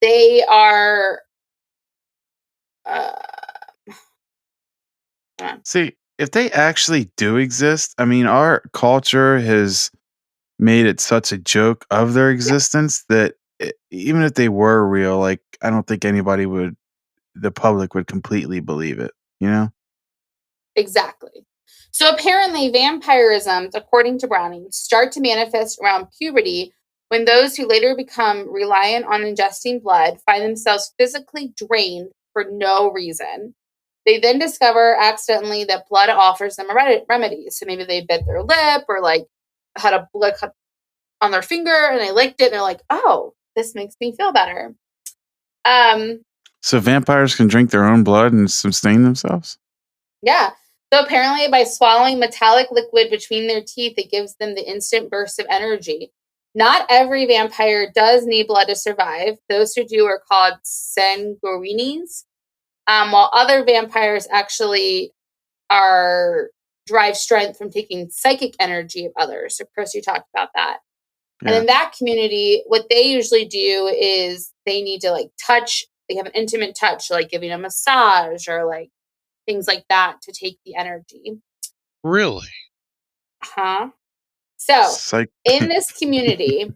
They are see, if they actually do exist, I mean, our culture has made it such a joke of their existence that even if they were real, like, I don't think the public would completely believe it, you know? Exactly. So apparently, vampirism, according to Browning, start to manifest around puberty, when those who later become reliant on ingesting blood find themselves physically drained for no reason. They then discover accidentally that blood offers them a remedy. So maybe they bit their lip or like had a blood cut on their finger and they licked it and they're like, oh, this makes me feel better. So vampires can drink their own blood and sustain themselves? Yeah. So apparently by swallowing metallic liquid between their teeth, it gives them the instant burst of energy. Not every vampire does need blood to survive. Those who do are called sanguinies, while other vampires actually derive strength from taking psychic energy of others. So Chris, you talked about that. Yeah. And in that community, what they usually do is they need to like touch, they have an intimate touch, like giving a massage or like things like that to take the energy. Really? So in this community,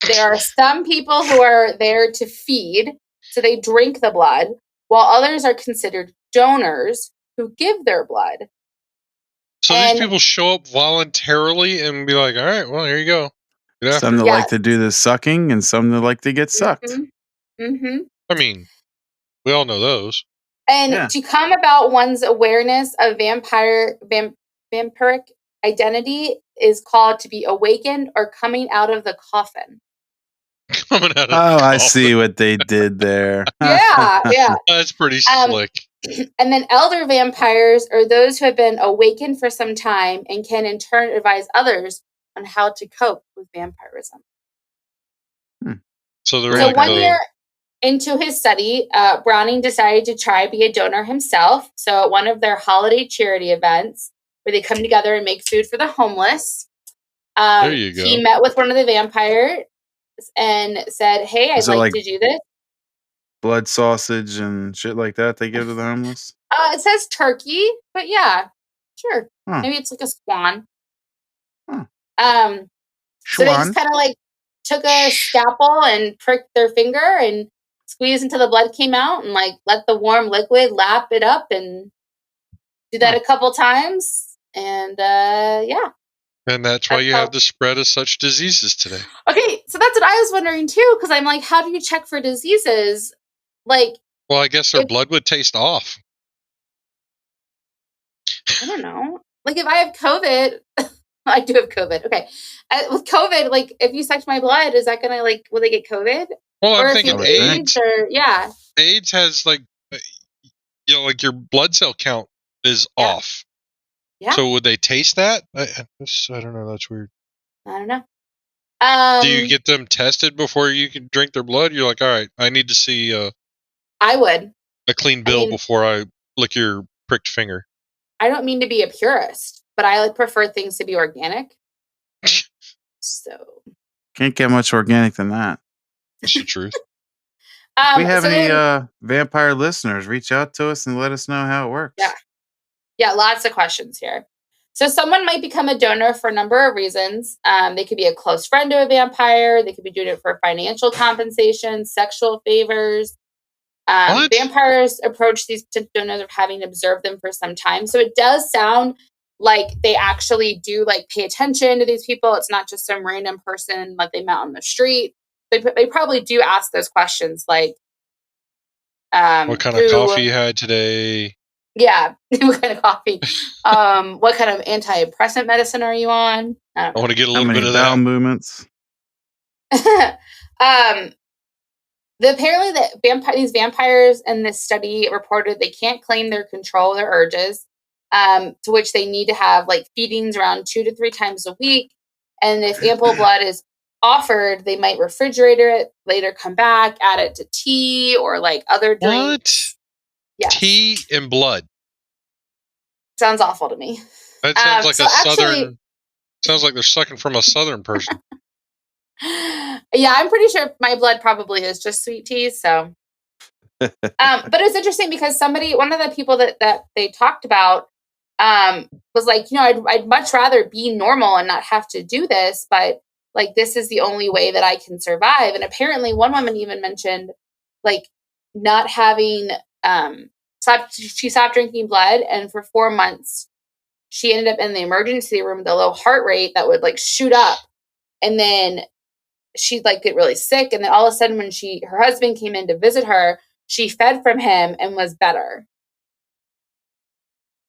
there are some people who are there to feed, so they drink the blood, while others are considered donors who give their blood. So these people show up voluntarily and be like, all right, well, here you go. Some that like to do the sucking and some that like to get sucked. I mean, we all know those. And to come about one's awareness of vampiric identity is called to be awakened or coming out of the coffin. Coming out of the coffin. I coffin. see what they did there. Yeah. That's pretty slick. And then elder vampires are those who have been awakened for some time and can in turn advise others on how to cope with vampirism. So they're like 1 year into his study, Browning decided to try to be a donor himself. So at one of their holiday charity events, where they come together and make food for the homeless, There you go. He met with one of the vampires and said, "Hey, I'd like to do this." Blood sausage and shit like that they give to the homeless? It says turkey, but yeah, sure. Huh. Maybe it's like a swan. Huh. So they just kind of like took a scalpel and pricked their finger and squeezed until the blood came out and like let the warm liquid lap it up and do that a couple times. And yeah. And that's why you have the spread of such diseases today. Okay, so that's what I was wondering too, because I'm like, how do you check for diseases? Like, well, I guess their blood would taste off. I don't know. Like, if I have COVID, I do have COVID. Okay, with COVID, like, if you sucked my blood, is that gonna like, will they get COVID? Well, or I'm thinking AIDS. Or yeah, AIDS has like, you know, like your blood cell count is off. Yeah. So would they taste that? I don't know. That's weird. I don't know. Do you get them tested before you can drink their blood? You're like, all right, I need to see I would a clean bill before I lick your pricked finger. I don't mean to be a purist, but I like prefer things to be organic. So can't get much organic than that. That's the truth. If we have any vampire listeners, reach out to us and let us know how it works. Yeah, lots of questions here. So someone might become a donor for a number of reasons. They could be a close friend to a vampire. They could be doing it for financial compensation, sexual favors. Vampires approach these donors of having observed them for some time. So it does sound like they actually do like pay attention to these people. It's not just some random person that they met on the street. They probably do ask those questions like, what kind of coffee you had today? Yeah, what kind of coffee? What kind of antidepressant medicine are you on? I want to get a little bit of bowel movements. Apparently these vampires in this study reported they can't claim their control of their urges, to which they need to have like feedings around 2 to 3 times a week. And if ample blood is offered, they might refrigerate it, later come back, add it to tea or like other drinks. What? Yes. Tea and blood. Sounds awful to me. That sounds like southern. Sounds like they're sucking from a southern person. Yeah, I'm pretty sure my blood probably is just sweet tea. So, but it was interesting because one of the people that they talked about, was like, you know, I'd much rather be normal and not have to do this, but like this is the only way that I can survive. And apparently, one woman even mentioned like not having she stopped drinking blood, and for 4 months she ended up in the emergency room with a low heart rate that would like shoot up, and then she'd like get really sick, and then all of a sudden when her husband came in to visit her, she fed from him and was better.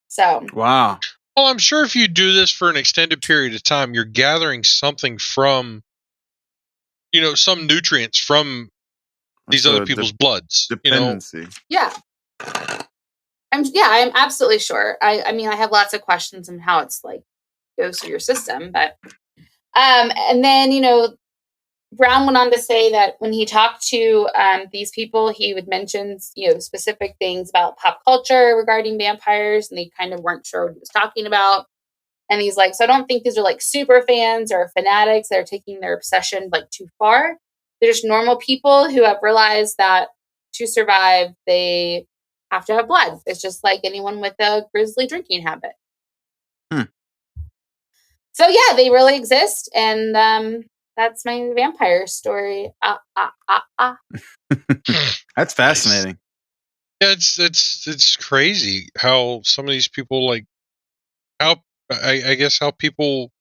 So wow. Well, I'm sure if you do this for an extended period of time, you're gathering something from, you know, some nutrients from these other people's bloods. Dependency. You know? Yeah. I'm absolutely sure. I mean, I have lots of questions on how it's like goes through your system, but and then, you know, Brown went on to say that when he talked to these people, he would mention, you know, specific things about pop culture regarding vampires, and they kind of weren't sure what he was talking about. And he's like, so I don't think these are like super fans or fanatics that are taking their obsession like too far. They're just normal people who have realized that to survive, they have to have blood. It's just like anyone with a grisly drinking habit. So yeah, they really exist, and that's my vampire story. That's fascinating. Yeah, it's crazy how some of these people like how I guess how people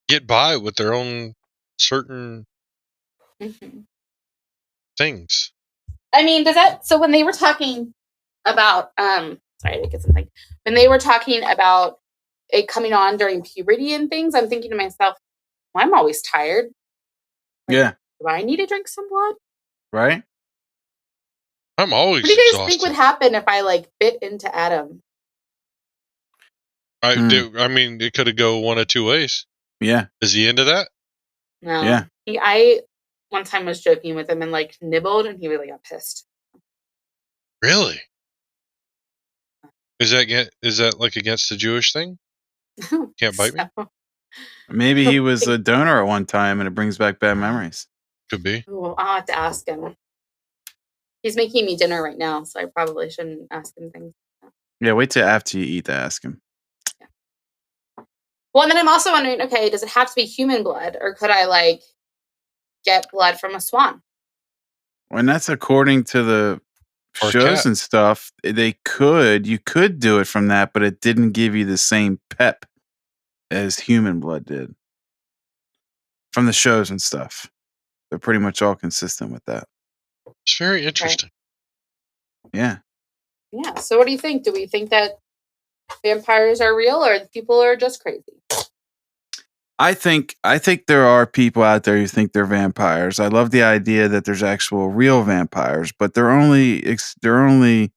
get by with their own certain things. I mean, so when they were talking about sorry to get something. When they were talking about it coming on during puberty and things, I'm thinking to myself, well, I'm always tired. Like, yeah. Do I need to drink some blood? Right. I'm always What do you guys exhausted. think would happen if I like bit into Adam? I mean, it could go one of two ways. Yeah. Is he into that? No. Yeah. I one time was joking with him and like nibbled, and he really got pissed. Really? Is that like against the Jewish thing? Can't bite me? Maybe he was a donor at one time and it brings back bad memories. Could be. Well, I'll have to ask him. He's making me dinner right now, so I probably shouldn't ask him things. Yeah, wait till after you eat to ask him. Yeah. Well, and then I'm also wondering, okay, does it have to be human blood, or could I like get blood from a swan? And that's according to the Or shows cat. and stuff. You could do it from that, but it didn't give you the same pep as human blood did. From the shows and stuff. They're pretty much all consistent with that. It's very interesting. Right. Yeah. Yeah. So what do you think? Do we think that vampires are real or people are just crazy? I think there are people out there who think they're vampires. I love the idea that there's actual real vampires, but they're only the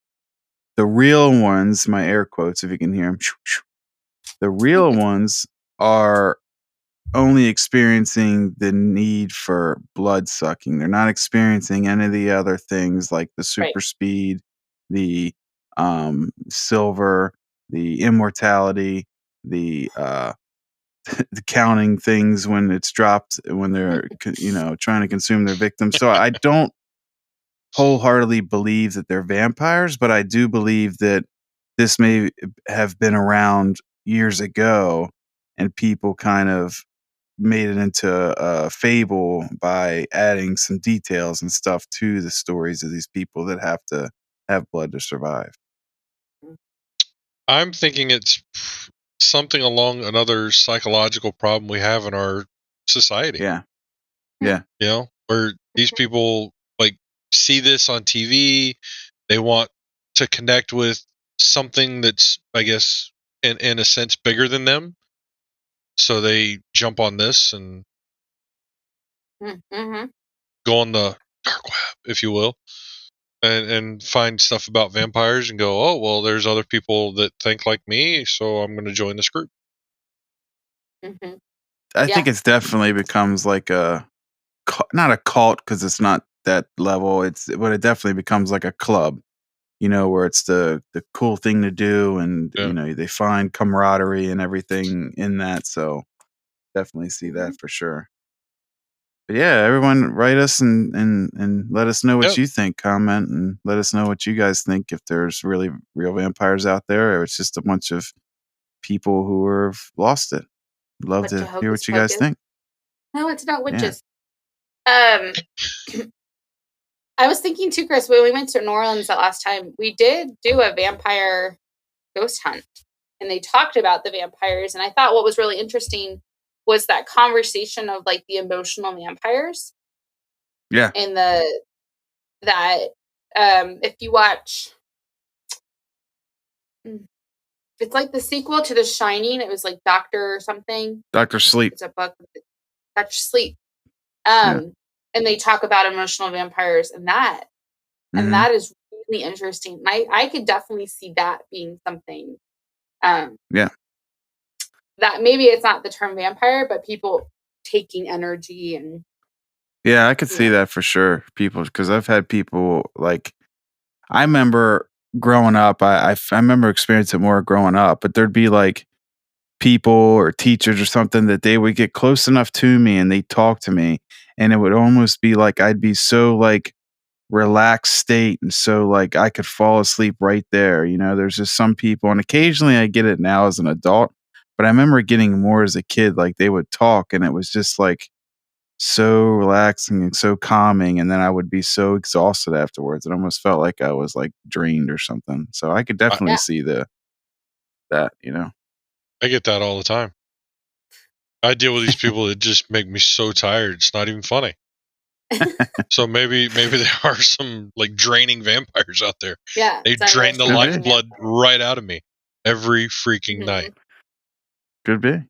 real ones, my air quotes if you can hear them. The real ones are only experiencing the need for blood sucking. They're not experiencing any of the other things like the super speed, the silver, the immortality, the the counting things when it's dropped when they're trying to consume their victims. So I don't wholeheartedly believe that they're vampires, but I do believe that this may have been around years ago and people kind of made it into a fable by adding some details and stuff to the stories of these people that have to have blood to survive. I'm thinking it's something along another psychological problem we have in our society. Yeah. Yeah. You know, where these people like see this on TV, they want to connect with something that's, I guess, in a sense bigger than them. So they jump on this and go on the dark web, if you will, and find stuff about vampires and go, oh, well, there's other people that think like me, so I'm going to join this group. I think it's definitely becomes like not a cult because it's not that level. But it definitely becomes like a club, where it's the cool thing to do, and they find camaraderie and everything in that. So definitely see that for sure. But yeah, everyone write us and let us know what you think. Comment and let us know what you guys think. If there's really real vampires out there, or it's just a bunch of people who have lost it. Love to hear what you guys think. No, it's not witches. Yeah. I was thinking too, Chris, when we went to New Orleans that last time, we did do a vampire ghost hunt and they talked about the vampires. And I thought what was really interesting was that conversation of like the emotional vampires. Yeah. And if you watch, it's like the sequel to The Shining. It was like Dr. something. Dr. Sleep. It's a book. Dr. Sleep. And they talk about emotional vampires and that. And that is really interesting. I could definitely see that being something. That maybe it's not the term vampire, but people taking energy and. Yeah, I could see that for sure. People, because I've had people like, I remember growing up, I remember experiencing it more growing up, but there'd be like people or teachers or something that they would get close enough to me and they talk to me and it would almost be like I'd be so like relaxed state and so like I could fall asleep right there. There's just some people, and occasionally I get it now as an adult, but I remember getting more as a kid. Like they would talk and it was just like so relaxing and so calming, and then I would be so exhausted afterwards. It almost felt like I was like drained or something. So I could definitely see that. I get that all the time. I deal with these people that just make me so tired. It's not even funny. So maybe there are some like draining vampires out there. Yeah, they drain the lifeblood right out of me every freaking night. Could be.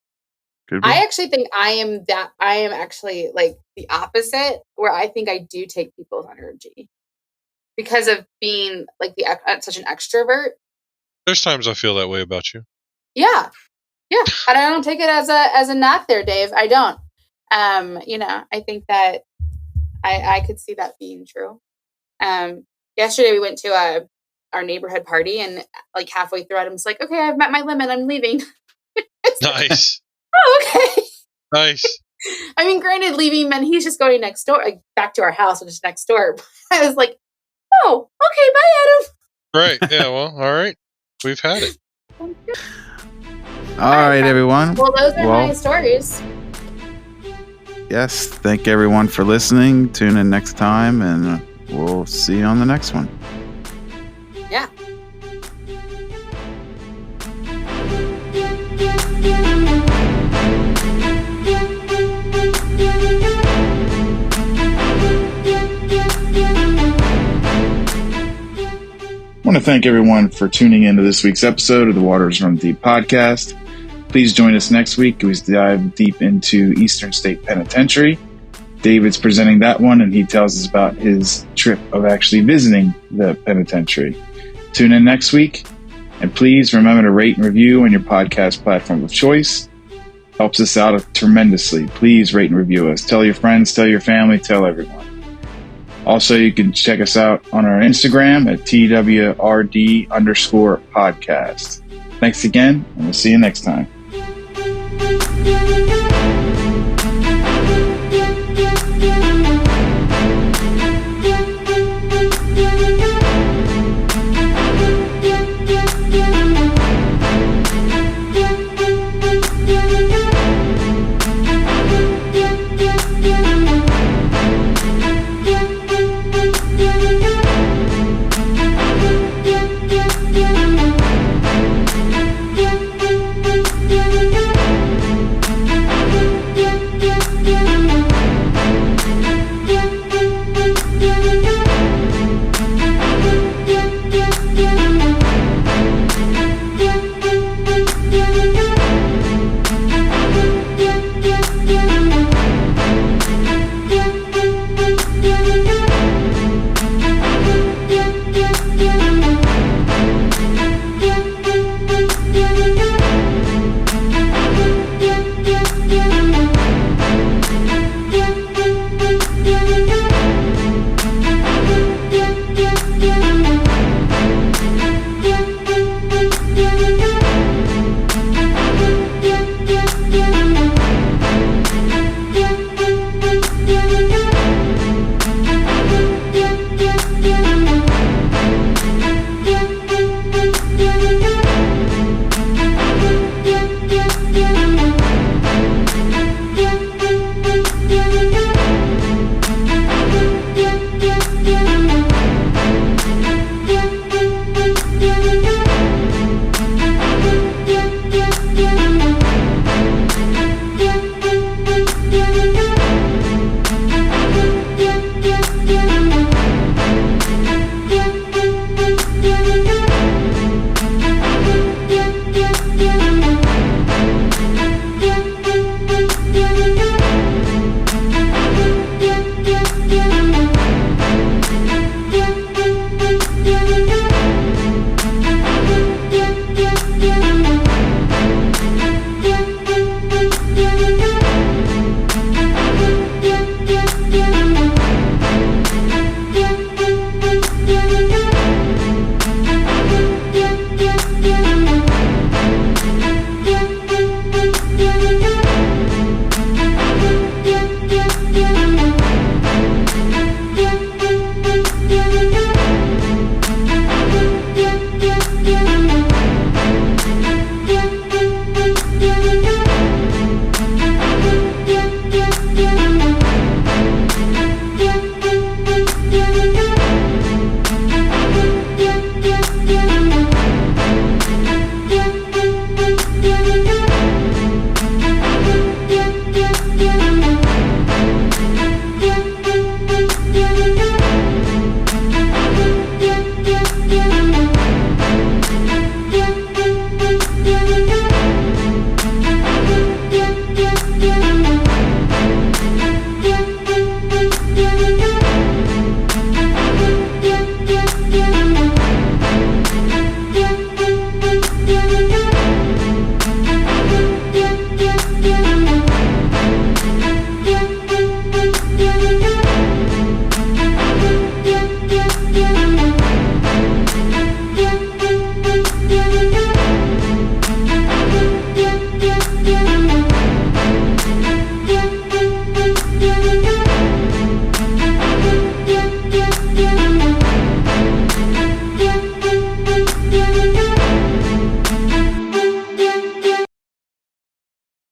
I actually think I am actually like the opposite, where I think I do take people's energy because of being like such an extrovert. There's times I feel that way about you. Yeah. And I don't take it as a knock there, Dave. I don't. I think that I could see that being true. Yesterday we went to our neighborhood party, and like halfway through it, I was like, okay, I've met my limit. I'm leaving. Nice. Oh, okay. Nice. I mean, granted, leaving meant he's just going next door, like back to our house, which is next door. I was like, oh, okay, bye, Adam. Right. Yeah. Well. All right. We've had it. All right, everyone. Well, those are my stories. Yes. Thank everyone for listening. Tune in next time, and we'll see you on the next one. Yeah. I want to thank everyone for tuning into this week's episode of the Waters Run Deep podcast. Please join us next week as we dive deep into Eastern State Penitentiary. David's presenting that one, and he tells us about his trip of actually visiting the penitentiary. Tune in next week, and please remember to rate and review on your podcast platform of choice. Helps us out tremendously. Please rate and review us. Tell your friends, tell your family, tell everyone. Also, you can check us out on our Instagram at TWRD_podcast. Thanks again, and we'll see you next time.